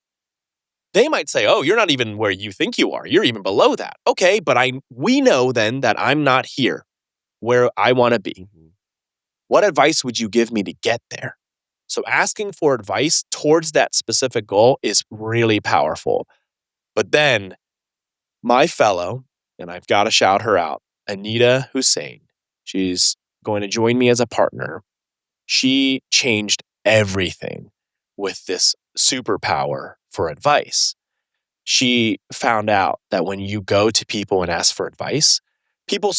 They might say, oh, you're not even where you think you are. You're even below that. Okay, but we know then that I'm not here where I want to be. What advice would you give me to get there? So asking for advice towards that specific goal is really powerful. But then my fellow, and I've got to shout her out, Anita Hussein, she's going to join me as a partner. She changed everything with this superpower for advice. She found out that when you go to people and ask for advice, people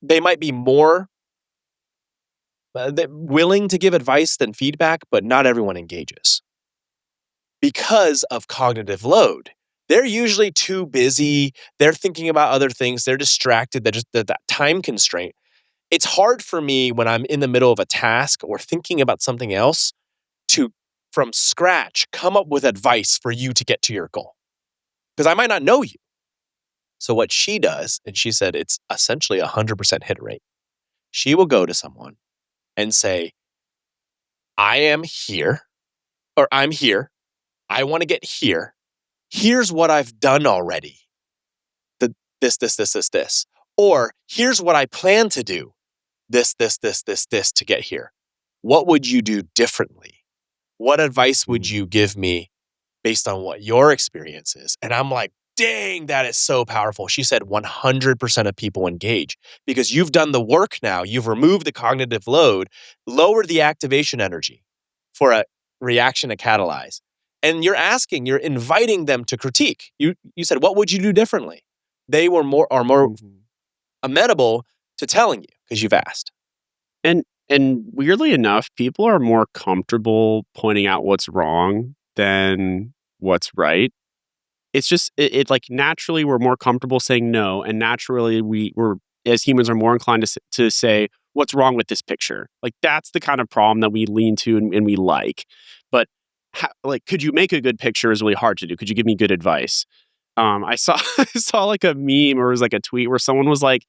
they might be more willing to give advice than feedback, but not everyone engages because of cognitive load. They're usually too busy. They're thinking about other things. They're distracted. That time constraint. It's hard for me when I'm in the middle of a task or thinking about something else to, from scratch, come up with advice for you to get to your goal, because I might not know you. So what she does, and she said it's essentially 100% hit rate. She will go to someone and say, I am here, or I'm here. I want to get here. Here's what I've done already. This. Or here's what I plan to do. This to get here. What would you do differently? What advice would you give me based on what your experience is? And I'm like, dang, that is so powerful. She said 100% of people engage because you've done the work now. You've removed the cognitive load, lowered the activation energy for a reaction to catalyze. And you're inviting them to critique. You said, what would you do differently? They are more amenable to telling you because you've asked. And weirdly enough, people are more comfortable pointing out what's wrong than what's right. It's just it like naturally we're more comfortable saying no, and naturally we're as humans are more inclined to say what's wrong with this picture. Like, that's the kind of problem that we lean to and we like. But could you make a good picture is really hard to do. Could you give me good advice? I saw I saw like a meme, or it was like a tweet where someone was like,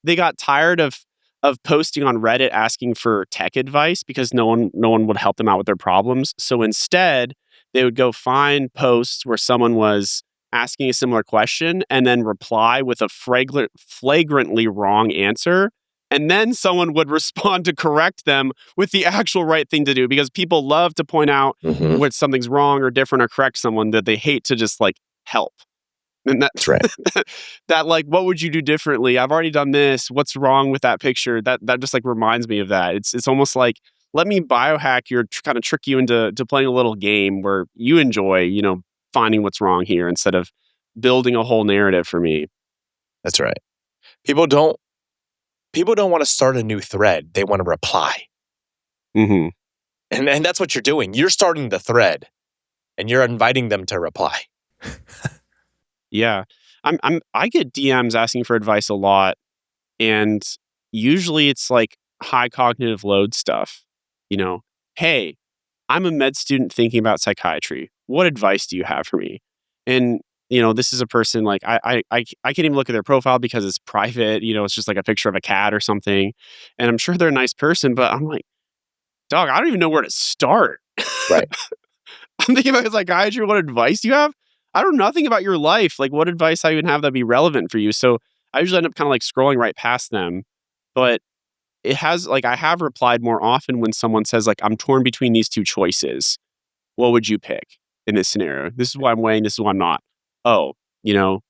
they got tired of of posting on Reddit asking for tech advice because no one would help them out with their problems. So instead, they would go find posts where someone was asking a similar question and then reply with a flagrantly wrong answer. And then someone would respond to correct them with the actual right thing to do because people love to point out Mhm. when something's wrong or different or correct someone that they hate to just like help. And that, That's right. that like, what would you do differently? I've already done this. What's wrong with that picture? That just like reminds me of that. It's almost like let me biohack your kind of trick you into playing a little game where you enjoy, finding what's wrong here instead of building a whole narrative for me. That's right. People don't want to start a new thread. They want to reply. Mm-hmm. And that's what you're doing. You're starting the thread and you're inviting them to reply. Yeah. I get DMs asking for advice a lot, and usually it's like high cognitive load stuff. Hey, I'm a med student thinking about psychiatry. What advice do you have for me? And this is a person like I can't even look at their profile because it's private. It's just like a picture of a cat or something. And I'm sure they're a nice person, but I'm like, dog, I don't even know where to start. Right. I'm thinking about psychiatry. What advice do you have? I don't know nothing about your life. Like, what advice I even have that'd be relevant for you? So I usually end up kind of like scrolling right past them. But it has like I have replied more often when someone says like I'm torn between these two choices. What would you pick in this scenario? This is why I'm weighing. This is why I'm not. Oh, then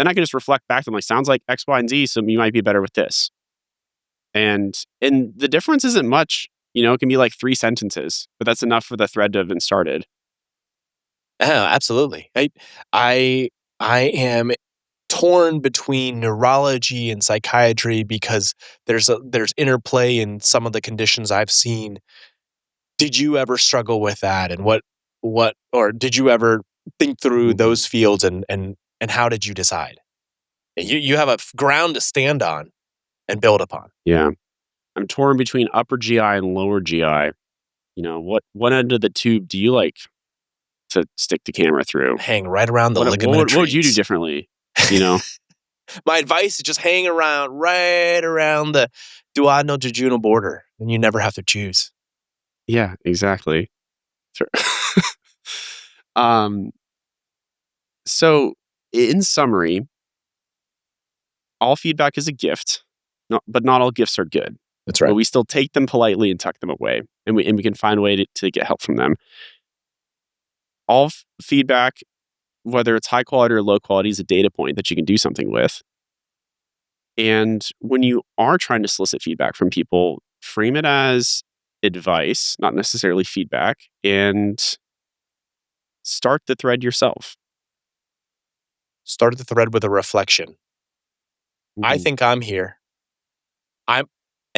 I can just reflect back to them like sounds like X, Y, and Z. So you might be better with this. And the difference isn't much. It can be like 3 sentences, but that's enough for the thread to have been started. Oh, absolutely. I am torn between neurology and psychiatry because there's interplay in some of the conditions I've seen. Did you ever struggle with that? And what or did you ever think through Mhm. those fields and how did you decide? You have a ground to stand on and build upon. Yeah. I'm torn between upper GI and lower GI. What end of the tube do you like to stick the camera through? Hang right around the What ligamentary. would you do differently? My advice is just hang around right around the duodenojejunal border, and you never have to choose. Yeah, exactly. Sure. um, so in summary, all feedback is a gift, but not all gifts are good. That's But right. we still take them politely and tuck them away, and we can find a way to get help from them. All feedback, whether it's high quality or low quality, is a data point that you can do something with. And when you are trying to solicit feedback from people, frame it as advice, not necessarily feedback, and start the thread yourself. Start the thread with a reflection. I Mhm. think I'm here.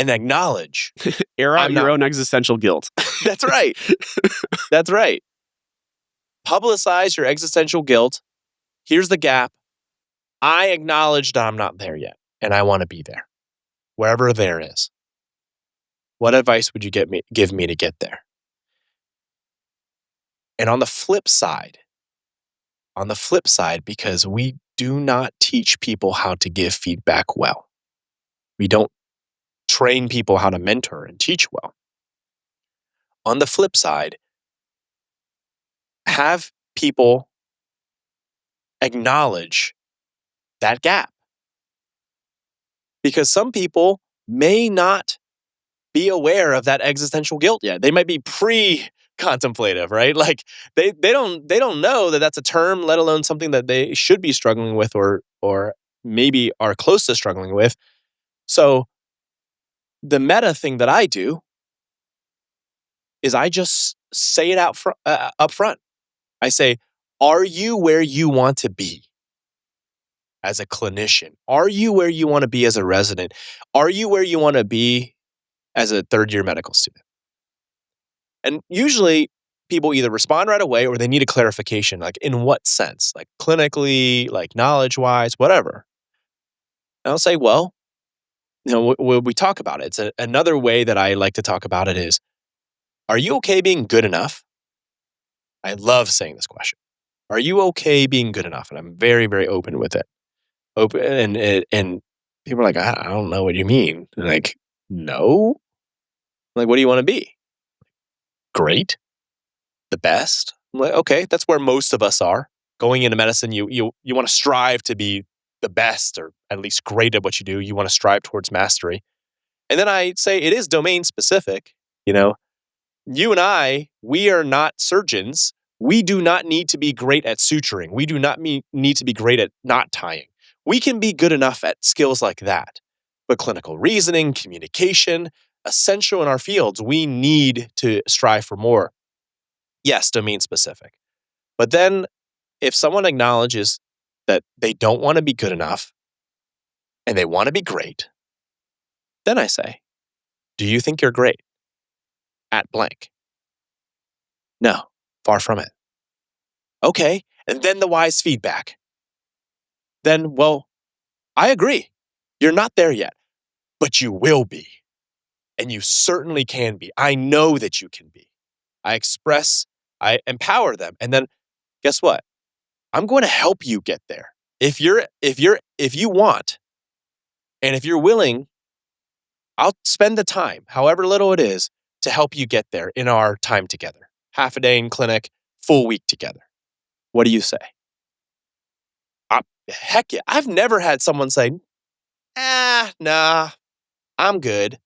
And acknowledge. Air out I'm your not- own existential guilt. That's right. That's right. Publicize your existential guilt. Here's the gap. I acknowledge that I'm not there yet, and I want to be there, wherever there is. What advice would you give me to get there? And on the flip side, because we do not teach people how to give feedback well. We don't train people how to mentor and teach well. On the flip side, have people acknowledge that gap. Because some people may not be aware of that existential guilt yet. They might be pre-contemplative, right? Like they don't know that that's a term, let alone something that they should be struggling with or maybe are close to struggling with. So the meta thing that I do is I just say it up front. I say, "Are you where you want to be as a clinician? Are you where you want to be as a resident? Are you where you want to be as a third-year medical student?" And usually people either respond right away or they need a clarification, like in what sense? Like clinically, like knowledge-wise, whatever. And I'll say, well, we talk about it. It's another way that I like to talk about it is, are you okay being good enough? I love saying this question. Are you okay being good enough? And I'm very, very open with it. Open and people are like, I don't know what you mean. Like, No. Like, what do you want to be? Great. The best. I'm like, okay, that's where most of us are. Going into medicine, you want to strive to be the best or at least great at what you do. You want to strive towards mastery. And then I say it is domain specific. You know, you and I, we are not surgeons. We do not need to be great at suturing. We do not need to be great at knot tying. We can be good enough at skills like that. But clinical reasoning, communication, essential in our fields, we need to strive for more. Yes, domain specific. But then if someone acknowledges that they don't want to be good enough and they want to be great, then I say, do you think you're great at blank? No, far from it. Okay. And then the wise feedback. Then, well, I agree. You're not there yet, but you will be. And you certainly can be. I know that you can be. I empower them. And then guess what? I'm going to help you get there. If you want, and if you're willing, I'll spend the time, however little it is, to help you get there in our time together. Half a day in clinic, full week together. What do you say? Heck yeah. I've never had someone say, nah, I'm good.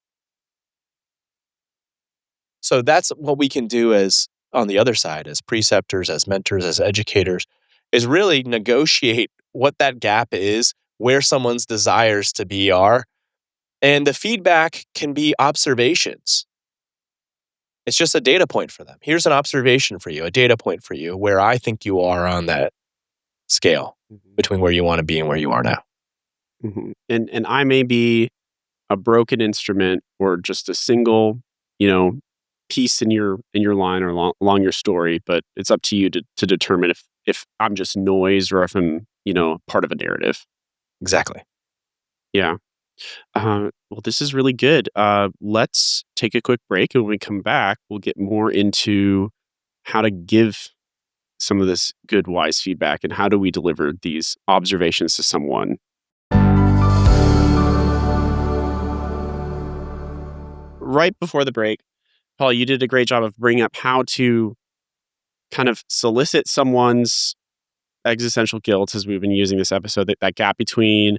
So that's what we can do as on the other side, as preceptors, as mentors, as educators, is really negotiate what that gap is, where someone's desires to be are. And the feedback can be observations. It's just a data point for them. Here's an observation for you, a data point for you, where I think you are on that scale between where you want to be and where you are now. Mm-hmm. And I may be a broken instrument or just a single, piece in your line or along your story, but it's up to you to determine if I'm just noise or if I'm, part of a narrative. Exactly. Yeah. Well, this is really good. Let's take a quick break, and when we come back, we'll get more into how to give some of this good, wise feedback and how do we deliver these observations to someone. Right before the break, Paul, you did a great job of bringing up how to kind of solicit someone's existential guilt as we've been using this episode, that gap between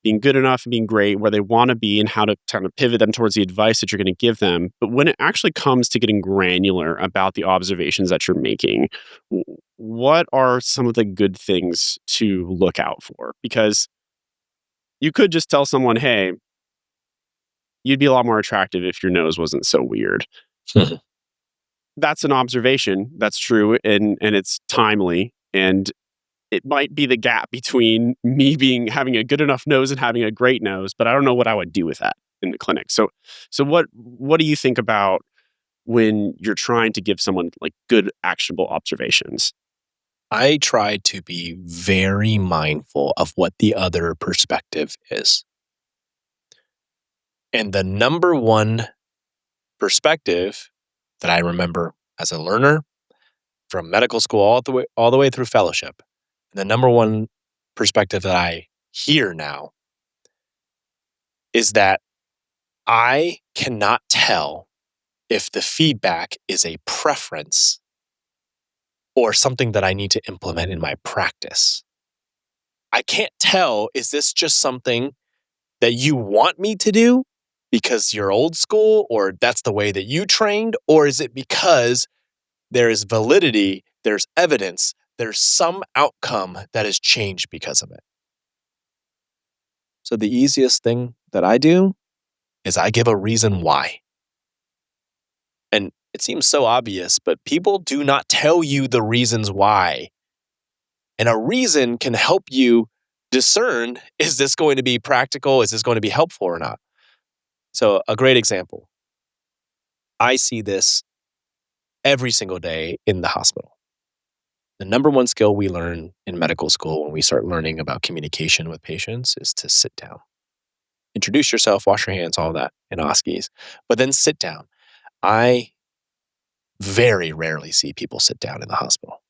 being good enough and being great, where they want to be, and how to kind of pivot them towards the advice that you're going to give them. But when it actually comes to getting granular about the observations that you're making, what are some of the good things to look out for? Because you could just tell someone, hey, you'd be a lot more attractive if your nose wasn't so weird. That's an observation. That's true. And it's timely. And it might be the gap between me having a good enough nose and having a great nose, but I don't know what I would do with that in the clinic. So what do you think about when you're trying to give someone like good actionable observations? I try to be very mindful of what the other perspective is. And the number one perspective that I remember as a learner from medical school all the way through fellowship, and the number one perspective that I hear now is that I cannot tell if the feedback is a preference or something that I need to implement in my practice. I can't tell, is this just something that you want me to do because you're old school or that's the way that you trained? Or is it because there is validity, there's evidence, there's some outcome that has changed because of it? So the easiest thing that I do is I give a reason why. And it seems so obvious, but people do not tell you the reasons why. And a reason can help you discern, is this going to be practical? Is this going to be helpful or not? So a great example. I see this every single day in the hospital. The number one skill we learn in medical school when we start learning about communication with patients is to sit down. Introduce yourself, wash your hands, all that in OSCEs, but then sit down. I very rarely see people sit down in the hospital.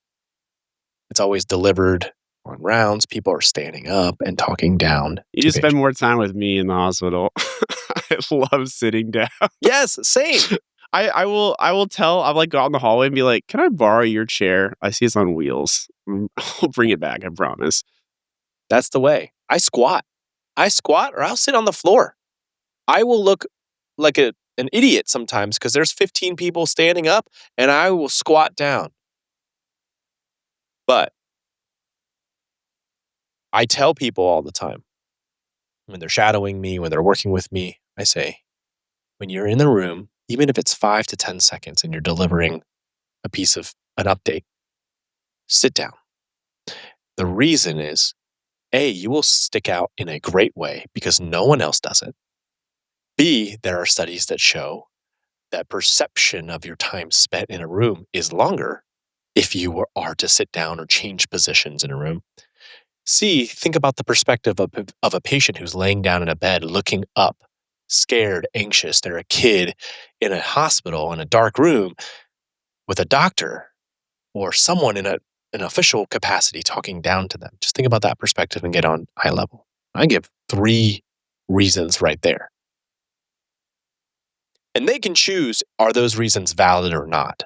It's always delivered on rounds, people are standing up and talking down You to just spend patients. more time with me in the hospital. I love sitting down. Yes, same. I will tell I'll like go out in the hallway and be like, "Can I borrow your chair? I see it's on wheels." I'll bring it back, I promise. That's the way. I squat. Or I'll sit on the floor. I will look like an idiot sometimes because there's 15 people standing up and I will squat down. But I tell people all the time when they're shadowing me, when they're working with me, I say, when you're in the room, even if it's 5 to 10 seconds and you're delivering a piece of an update, sit down. The reason is, A, you will stick out in a great way because no one else does it. B, there are studies that show that perception of your time spent in a room is longer if you are to sit down or change positions in a room. C, think about the perspective of a patient who's laying down in a bed, looking up, scared, anxious. They're a kid in a hospital in a dark room with a doctor or someone in an official capacity talking down to them. Just think about that perspective and get on eye level. I give 3 reasons right there. And they can choose, are those reasons valid or not?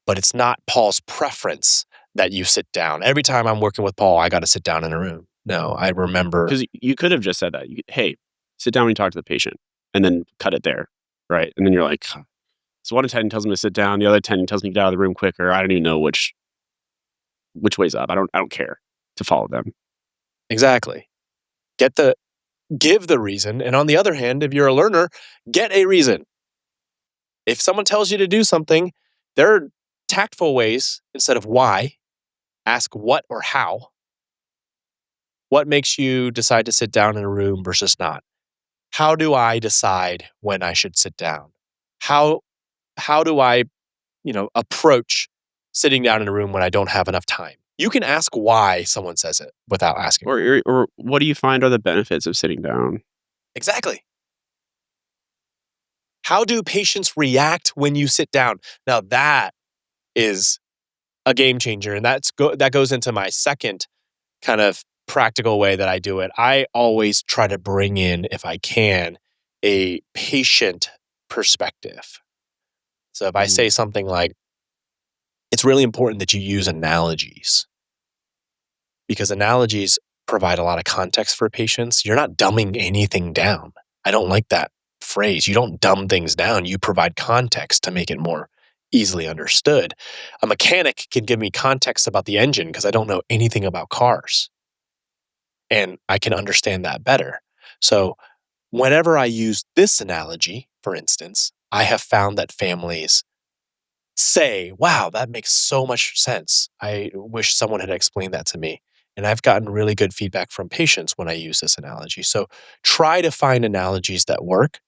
But it's not Paul's preference that you sit down. Every time I'm working with Paul, I got to sit down in a room. No, I remember. Because you could have just said that. Hey, sit down when you talk to the patient, and then cut it there, right? And then you're like, so 1 in 10 tells me to sit down, the other 10 tells me to get out of the room quicker. I don't even know which way's up. I don't care to follow them. Exactly. Give the reason. And on the other hand, if you're a learner, get a reason. If someone tells you to do something, there are tactful ways instead of why. Ask what or how. What makes you decide to sit down in a room versus not? How do I decide when I should sit down? How do I, approach sitting down in a room when I don't have enough time? You can ask why someone says it without asking. Or what do you find are the benefits of sitting down? Exactly. How do patients react when you sit down? Now that is a game changer, and that goes into my second kind of practical way that I do it. I always try to bring in, if I can, a patient perspective. So if I say something like, it's really important that you use analogies because analogies provide a lot of context for patients. You're not dumbing anything down. I don't like that phrase. You don't dumb things down. You provide context to make it more easily understood. A mechanic can give me context about the engine because I don't know anything about cars. And I can understand that better. So whenever I use this analogy, for instance, I have found that families say, wow, that makes so much sense. I wish someone had explained that to me. And I've gotten really good feedback from patients when I use this analogy. So try to find analogies that work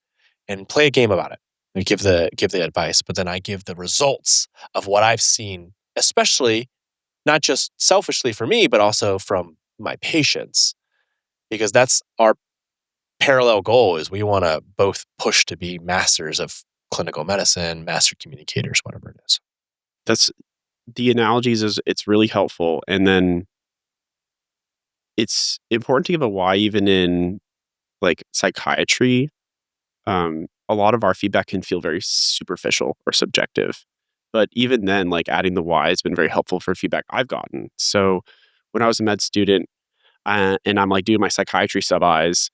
and play a game about it. I give the advice, but then I give the results of what I've seen, especially not just selfishly for me, but also from my patients, because that's our parallel goal is we want to both push to be masters of clinical medicine, master communicators, whatever it is. That's the analogies it's really helpful. And then it's important to give a why even in like psychiatry. A lot of our feedback can feel very superficial or subjective. But even then, like adding the why has been very helpful for feedback I've gotten. So when I was a med student and I'm like doing my psychiatry sub-Is,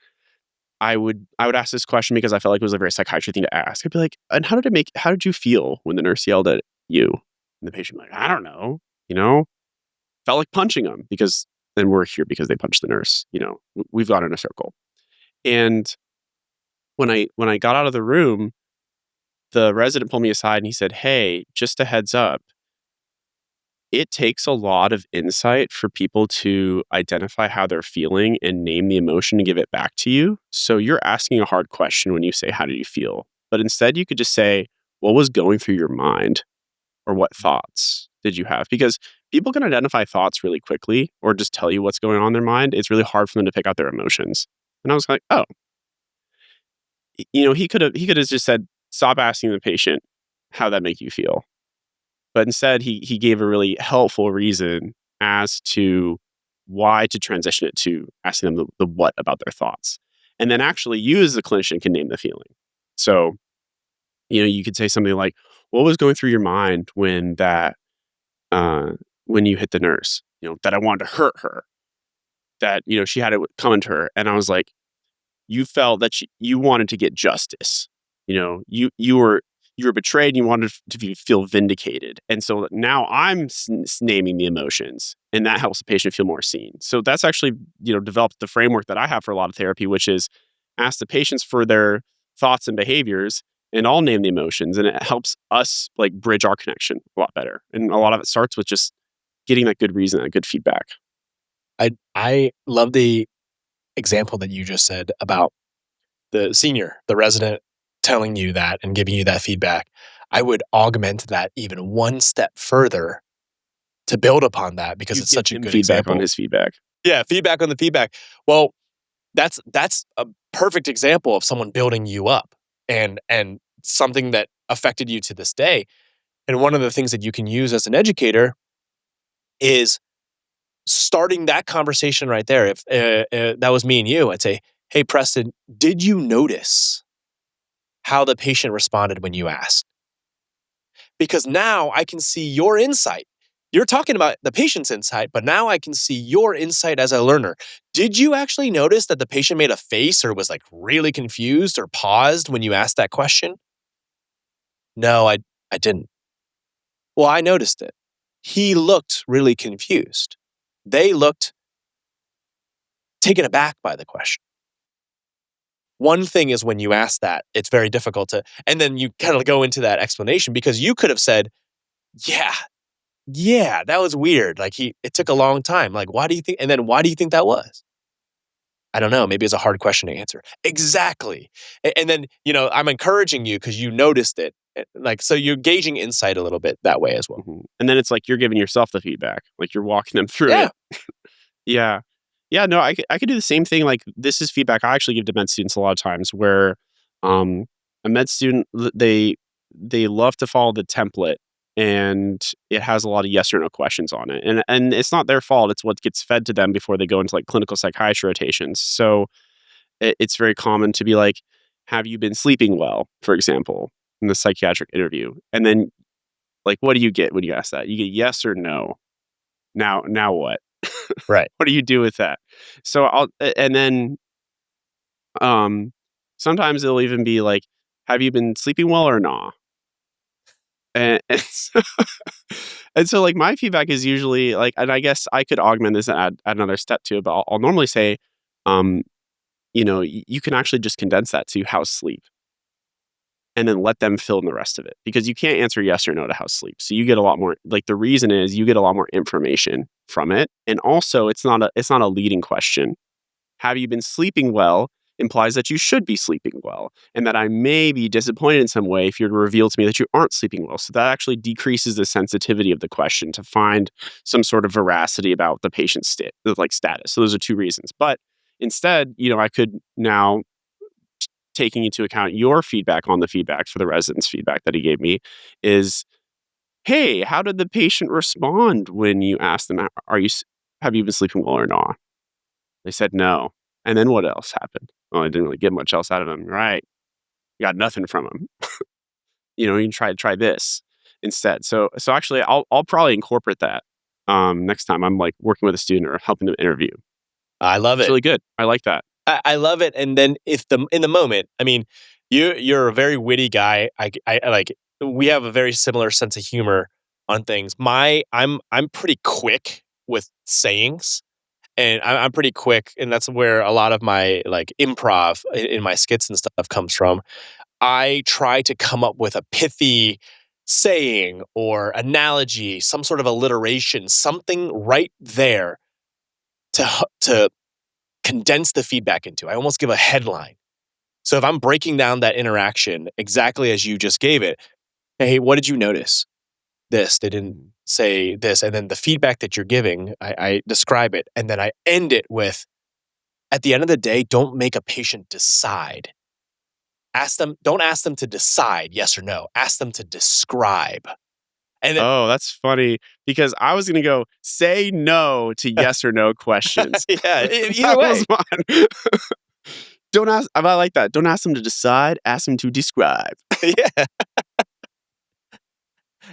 I would ask this question because I felt like it was a very psychiatry thing to ask. I'd be like, and how did you feel when the nurse yelled at you? And the patient would be like, I don't know, felt like punching them because then we're here because they punched the nurse. We've gone in a circle. And when I got out of the room, the resident pulled me aside and he said, hey, just a heads up. It takes a lot of insight for people to identify how they're feeling and name the emotion and give it back to you. So you're asking a hard question when you say, how did you feel? But instead, you could just say, what was going through your mind? Or what thoughts did you have? Because people can identify thoughts really quickly or just tell you what's going on in their mind. It's really hard for them to pick out their emotions. And I was like, oh, he could have just said, stop asking the patient how that make you feel. But instead, he gave a really helpful reason as to why to transition it to asking them the what about their thoughts. And then actually you as the clinician can name the feeling. So, you could say something like, what was going through your mind when you hit the nurse, that I wanted to hurt her, that, she had it coming to her. And I was like, you felt that you wanted to get justice. You were betrayed and you wanted to feel vindicated. And so now I'm naming the emotions, and that helps the patient feel more seen. So that's actually, developed the framework that I have for a lot of therapy, which is ask the patients for their thoughts and behaviors, and I'll name the emotions. And it helps us like bridge our connection a lot better. And a lot of it starts with just getting that good reason, that good feedback. I love the example that you just said about the resident telling you that and giving you that feedback. I would augment that even one step further to build upon that because You it's give such a him good feedback example. on his feedback. Yeah, feedback on the feedback. Well, that's a perfect example of someone building you up and something that affected you to this day. And one of the things that you can use as an educator is starting that conversation right there. If that was me and you, I'd say, "Hey, Preston, did you notice how the patient responded when you asked?" Because now I can see your insight. You're talking about the patient's insight, but now I can see your insight as a learner. Did you actually notice that the patient made a face or was like really confused or paused when you asked that question? No, I didn't. Well, I noticed it. He looked really confused. They looked taken aback by the question. One thing is when you ask that, it's very difficult to, and then you kind of go into that explanation because you could have said, yeah, that was weird. Like it took a long time. Like, why do you think, and then why do you think that was? I don't know. Maybe it's a hard question to answer. Exactly. And then, I'm encouraging you because you noticed it. Like, so you're gauging insight a little bit that way as well. Mhm. And then it's like you're giving yourself the feedback, like you're walking them through Yeah. it. Yeah. Yeah, no, I could do the same thing. Like this is feedback I actually give to med students a lot of times where um a med student they love to follow the template, and it has a lot of yes or no questions on it. And it's not their fault. It's what gets fed to them before they go into like clinical psychiatry rotations. So it's very common to be like, have you been sleeping well, for example, in the psychiatric interview? And then like what do you get when you ask that? You get yes or no. Now what? Right. What do you do with that? So and then um sometimes it'll even be like, have you been sleeping well or not? And so, and so like my feedback is usually like, and I guess I could augment this and add another step to it, but I'll normally say, um, you can actually just condense that to how's sleep, and then let them fill in the rest of it because you can't answer yes or no to how's sleep. So you get a lot more, like the reason is you get a lot more information from it. And also it's not a leading question. Have you been sleeping well implies that you should be sleeping well, and that I may be disappointed in some way if you're to reveal to me that you aren't sleeping well. So that actually decreases the sensitivity of the question to find some sort of veracity about the patient's status. So those are two reasons. But instead, I could now, taking into account your feedback on the feedback for the resident's feedback that he gave me, is, hey, how did the patient respond when you asked them, have you been sleeping well or not? They said no. And then what else happened? Well, I didn't really get much else out of them. Right. You got nothing from them. You can try this instead. So actually I'll probably incorporate that next time I'm like working with a student or helping them interview. I love It's it. really good. I like that. I love it. And then in the moment, I mean, you're a very witty guy. I like, we have a very similar sense of humor on things. I'm pretty quick with sayings. And I'm pretty quick, and that's where a lot of my like improv in my skits and stuff comes from. I try to come up with a pithy saying or analogy, some sort of alliteration, something right there to condense the feedback into. I almost give a headline. So if I'm breaking down that interaction exactly as you just gave it, hey, what did you notice? This, they didn't say this, and then the feedback that you're giving, I describe it, and then I end it with, at the end of the day, don't make a patient decide. Don't ask them to decide yes or no. Ask them to describe. And Oh, that's funny because I was going to go say no to yes or no questions. yeah, either That way. was mine. Don't ask. I like that. Don't ask them to decide. Ask them to describe. Yeah.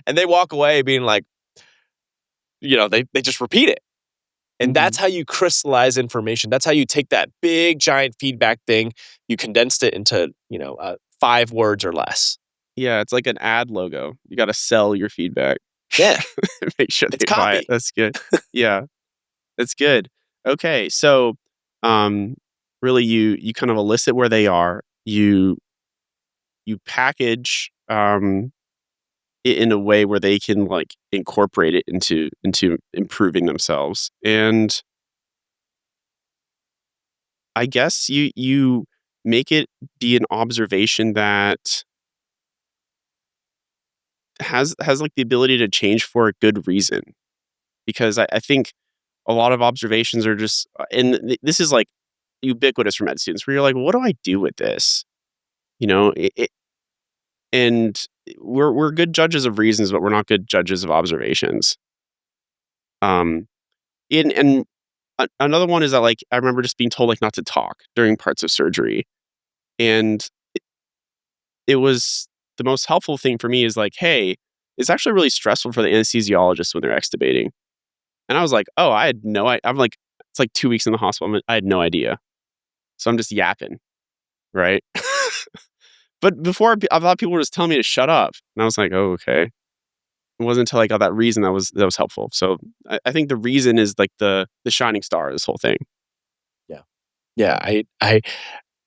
And they walk away being like, they just repeat it. And that's how you crystallize information. That's how you take that big, giant feedback thing, you condensed it into, 5 words or less. Yeah, it's like an ad logo. You got to sell your feedback. Yeah. Make sure It's they buy it. copy. That's good. Yeah, that's good. Okay, so really, you kind of elicit where they are. You package it in a way where they can like incorporate it into improving themselves, and I guess you make it be an observation that has like the ability to change for a good reason. Because I think a lot of observations are just, this is like ubiquitous for med students, where you're like, what do I do with this? You know, and we're good judges of reasons, but we're not good judges of observations. Um, and another one is that like I remember just being told like not to talk during parts of surgery, and it was the most helpful thing for me is like, hey, it's actually really stressful for the anesthesiologist when they're extubating. And I was like, oh, I had no idea. I'm like, it's like 2 weeks in the hospital. I had no idea. So I'm just yapping, right? But before, I thought people were just telling me to shut up. And I was like, oh, okay. It wasn't until I got that reason that was helpful. So I think the reason is like the shining star of this whole thing. Yeah. Yeah.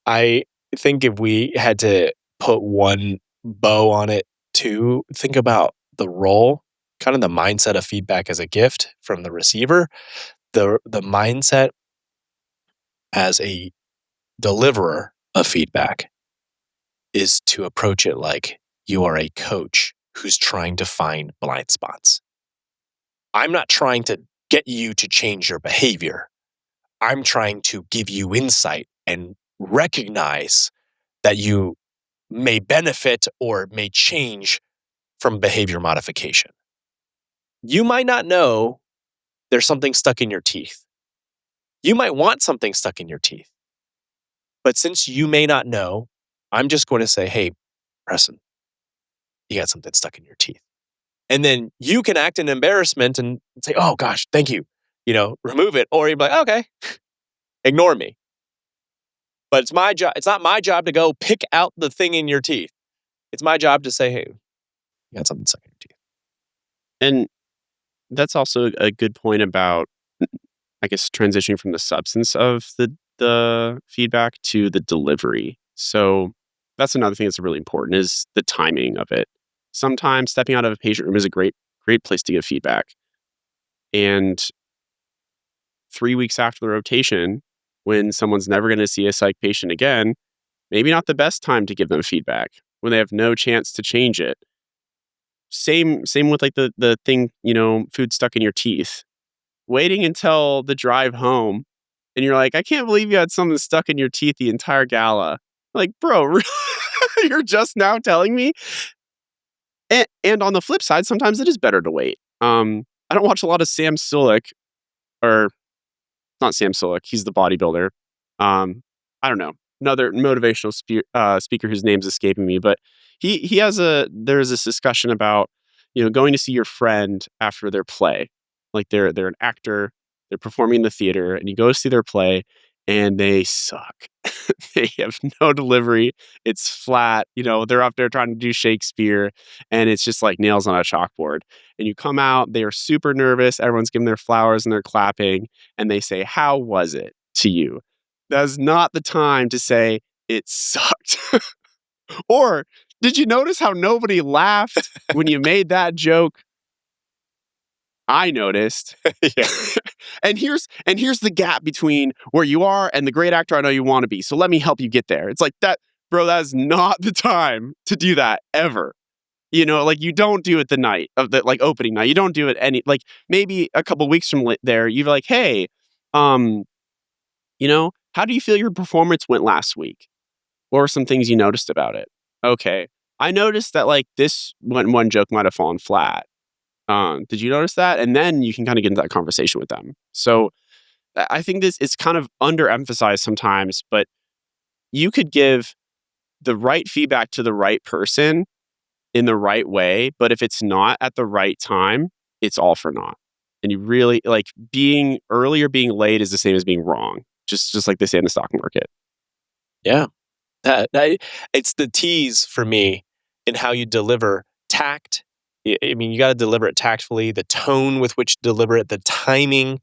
I think if we had to put one bow on it too, think about the role, kind of the mindset of feedback as a gift from the receiver, the mindset as a deliverer of feedback is to approach it like you are a coach who's trying to find blind spots. I'm not trying to get you to change your behavior. I'm trying to give you insight and recognize that you may benefit or may change from behavior modification. You might not know there's something stuck in your teeth. You might want something stuck in your teeth. But since you may not know, I'm just going to say, hey, Preston, you got something stuck in your teeth. And then you can act in embarrassment and say, oh gosh, thank you. Remove it. Or you'd be like, okay, ignore me. But it's my job. It's not my job to go pick out the thing in your teeth. It's my job to say, hey, you got something stuck in your teeth. And that's also a good point about, I guess, transitioning from the substance of the feedback to the delivery. So that's another thing that's really important is the timing of it. Sometimes stepping out of a patient room is a great place to give feedback. And 3 weeks after the rotation, when someone's never going to see a psych patient again, maybe not the best time to give them feedback when they have no chance to change it. Same with like the thing, food stuck in your teeth. Waiting until the drive home and you're like, I can't believe you had something stuck in your teeth the entire gala. Like, bro, you're just now telling me? And on the flip side, sometimes it is better to wait. I don't watch a lot of Sam Sulek, or not Sam Sulek, he's the bodybuilder. I don't know. Another motivational speaker whose name's escaping me, but there's this discussion about, going to see your friend after their play. Like they're an actor, they're performing in the theater, and you go to see their play and they suck. They have no delivery. It's flat. They're up there trying to do Shakespeare and it's just like nails on a chalkboard. And you come out, they are super nervous. Everyone's giving their flowers and they're clapping and they say, how was it to you? That's not the time to say it sucked. Or did you notice how nobody laughed when you made that joke? I noticed. Yeah. And here's the gap between where you are and the great actor I know you want to be. So let me help you get there. It's like that, bro, that is not the time to do that ever. Like you don't do it the night of the like opening night. You don't do it like maybe a couple weeks from there, you're like, hey, how do you feel your performance went last week? What were some things you noticed about it? Okay. I noticed that like this one joke might have fallen flat. Did you notice that? And then you can kind of get into that conversation with them. So I think this is kind of underemphasized sometimes, but you could give the right feedback to the right person in the right way. But if it's not at the right time, it's all for naught. And you really like being early or being late is the same as being wrong, just like they say in the stock market. Yeah. It's the T's for me in how you deliver tact. I mean, you got to deliver it tactfully, the tone with which you deliver it, the timing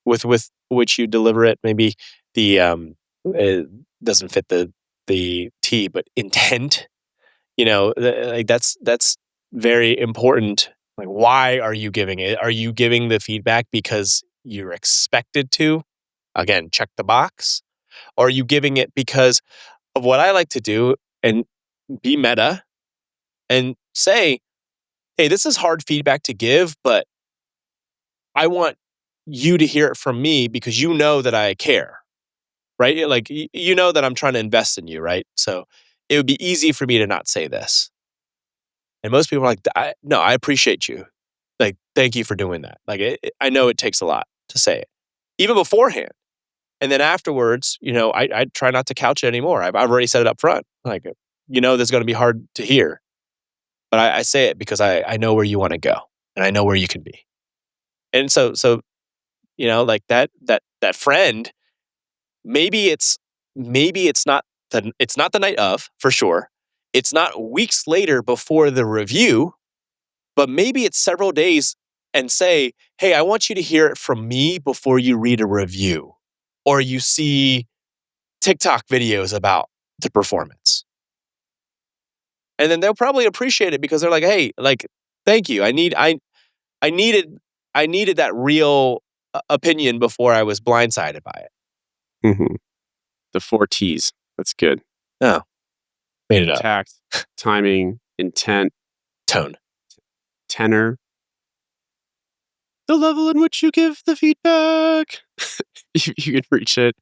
with which you deliver it. Maybe the it doesn't fit the T, but intent. Like that's very important. Like, why are you giving it? Are you giving the feedback because you're expected to? Again, check the box. Or are you giving it because of what I like to do and be meta and say, hey, this is hard feedback to give, but I want you to hear it from me because you know that I care, right? Like, you know that I'm trying to invest in you, right? So it would be easy for me to not say this. And most people are like, no, I appreciate you. Like, thank you for doing that. Like, I know it takes a lot to say it, even beforehand. And then afterwards, I try not to couch it anymore. I've already said it up front. Like, this is going to be hard to hear. But I say it because I know where you want to go and I know where you can be. And so like that friend, maybe it's not the night of, for sure. It's not weeks later before the review, but maybe it's several days and say, hey, I want you to hear it from me before you read a review or you see TikTok videos about the performance. And then they'll probably appreciate it because they're like, hey, like, thank you. I needed that real opinion before I was blindsided by it. Mm-hmm. The 4 T's. That's good. Oh, made it up. Tact, timing, intent, Tone, tenor, the level in which you give the feedback. you can reach it.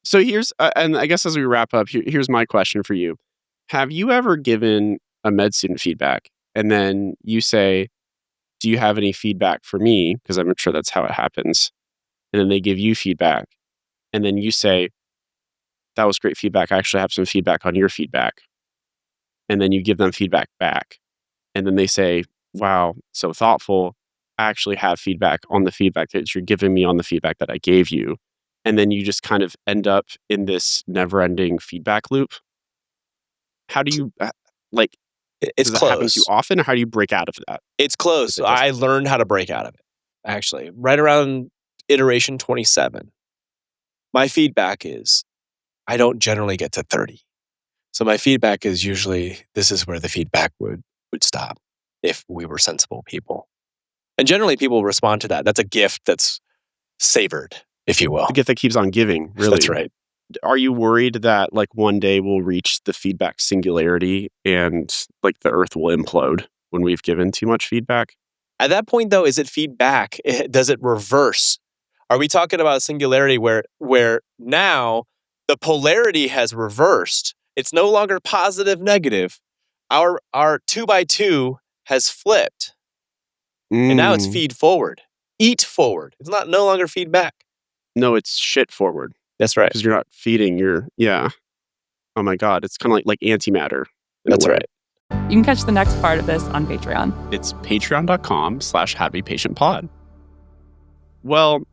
So here's, and I guess as we wrap up, here's my question for you. Have you ever given a med student feedback and then you say, do you have any feedback for me? Because I'm sure that's how it happens. And then they give you feedback. And then you say, that was great feedback. I actually have some feedback on your feedback. And then you give them feedback back. And then they say, wow, so thoughtful. I actually have feedback on the feedback that you're giving me on the feedback that I gave you. And then you just kind of end up in this never-ending feedback loop. How do you, it's does that happen to you close. often, or how do you break out of that? It's close. I learned how to break out of it, actually, right around iteration 27. My feedback is I don't generally get to 30. So my feedback is usually this is where the feedback would stop if we were sensible people. And generally people respond to that. That's a gift that's savored, if you will. The gift that keeps on giving, really. That's right. Are you worried that one day we'll reach the feedback singularity and the earth will implode when we've given too much feedback? At that point, though, is it feedback? Does it reverse? Are we talking about a singularity where now the polarity has reversed? It's no longer positive, negative. Our 2x2 has flipped. And now it's feed forward. Eat forward. It's no longer feedback. No, it's shit forward. That's right. Because you're not feeding, yeah. Oh my God. It's kind of like antimatter. That's right. You can catch the next part of this on Patreon. It's patreon.com/howtobepatientpod. Well,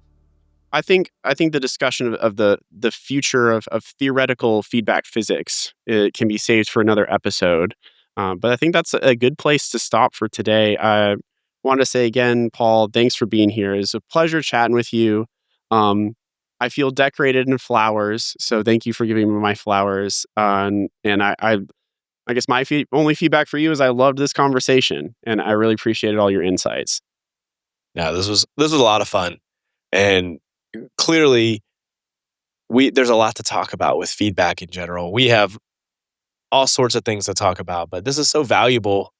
I think the discussion of the future of theoretical feedback physics, it can be saved for another episode. But I think that's a good place to stop for today. I want to say again, Paul, thanks for being here. It's a pleasure chatting with you. I feel decorated in flowers, so thank you for giving me my flowers. And I guess my only feedback for you is I loved this conversation, and I really appreciated all your insights. Yeah, this was a lot of fun, and clearly, there's a lot to talk about with feedback in general. We have all sorts of things to talk about, but this is so valuable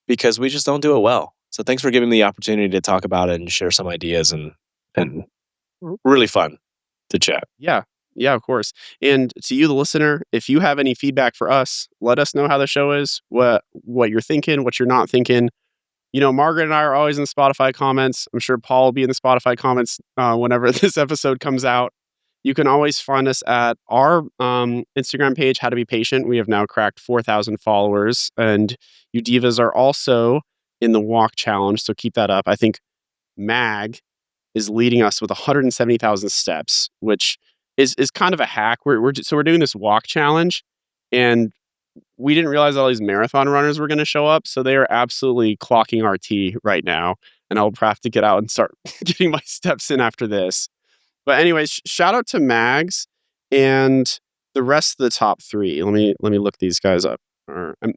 because we just don't do it well. So thanks for giving me the opportunity to talk about it and share some ideas and really fun to chat. Yeah, of course. And to you, the listener, if you have any feedback for us, let us know how the show is, what you're thinking, what you're not thinking. Margaret and I are always in Spotify comments. I'm sure Paul will be in the Spotify comments whenever this episode comes out. You can always find us at our Instagram page, How to Be Patient. We have now cracked 4,000 followers, and you divas are also in the walk challenge, so keep that up. I think Mag is leading us with 170,000 steps, which is kind of a hack. We're doing this walk challenge, and we didn't realize all these marathon runners were going to show up, so they are absolutely clocking our T right now, and I'll have to get out and start getting my steps in after this. But anyways, shout out to Mags and the rest of the top three. Let me look these guys up.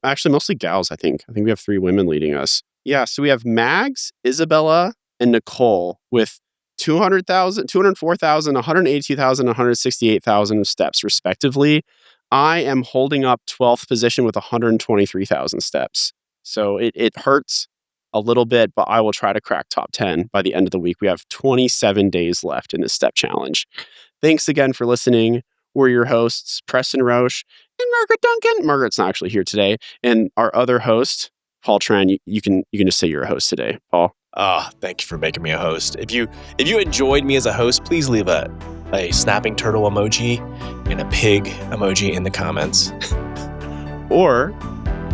Actually, mostly gals, I think. I think we have 3 women leading us. Yeah, so we have Mags, Isabella, and Nicole with 200,000, 204,000, 182,000, 168,000 steps, respectively. I am holding up 12th position with 123,000 steps. So it hurts a little bit, but I will try to crack top 10 by the end of the week. We have 27 days left in this step challenge. Thanks again for listening. We're your hosts, Preston Roche and Margaret Duncan. Margaret's not actually here today. And our other host, Paul Tran, you can just say you're a host today, Paul. Thank you for making me a host. If you enjoyed me as a host, please leave a snapping turtle emoji and a pig emoji in the comments. Or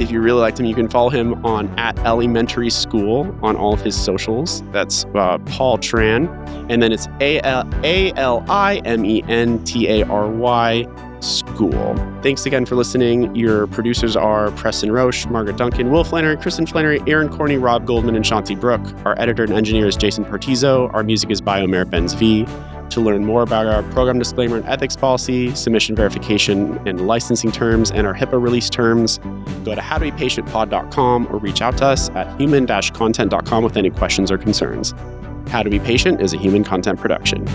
if you really liked him, you can follow him on @Alimentary School on all of his socials. That's Paul Tran. And then it's ALIMENTARY School. Thanks again for listening. Your producers are Preston Roche, Margaret Duncan, Will Flannery, Kristen Flannery, Aaron Corney, Rob Goldman, and Shanti Brooke. Our editor and engineer is Jason Partizo. Our music is by Omer Benz V. To learn more about our program disclaimer and ethics policy, submission verification and licensing terms, and our HIPAA release terms, go to howtobepatientpod.com or reach out to us at human-content.com with any questions or concerns. How to Be Patient is a human content production.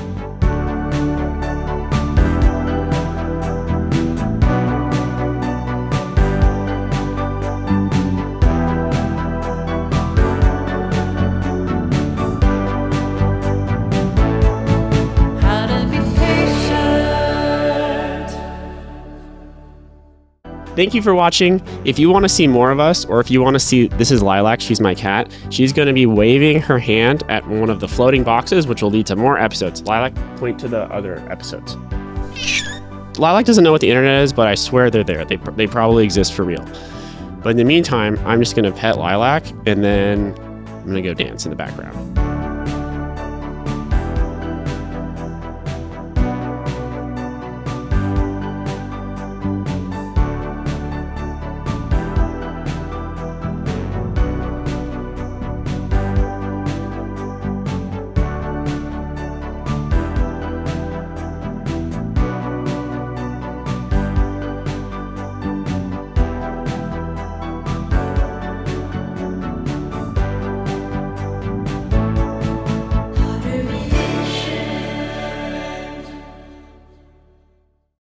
How to be patient. Thank you for watching. If you want to see more of us, or if you want to see, this is Lilac, she's my cat. She's going to be waving her hand at one of the floating boxes, which will lead to more episodes. Lilac, point to the other episodes. Lilac doesn't know what the internet is, but I swear they're there. They probably exist for real. But in the meantime, I'm just going to pet Lilac, and then I'm going to go dance in the background.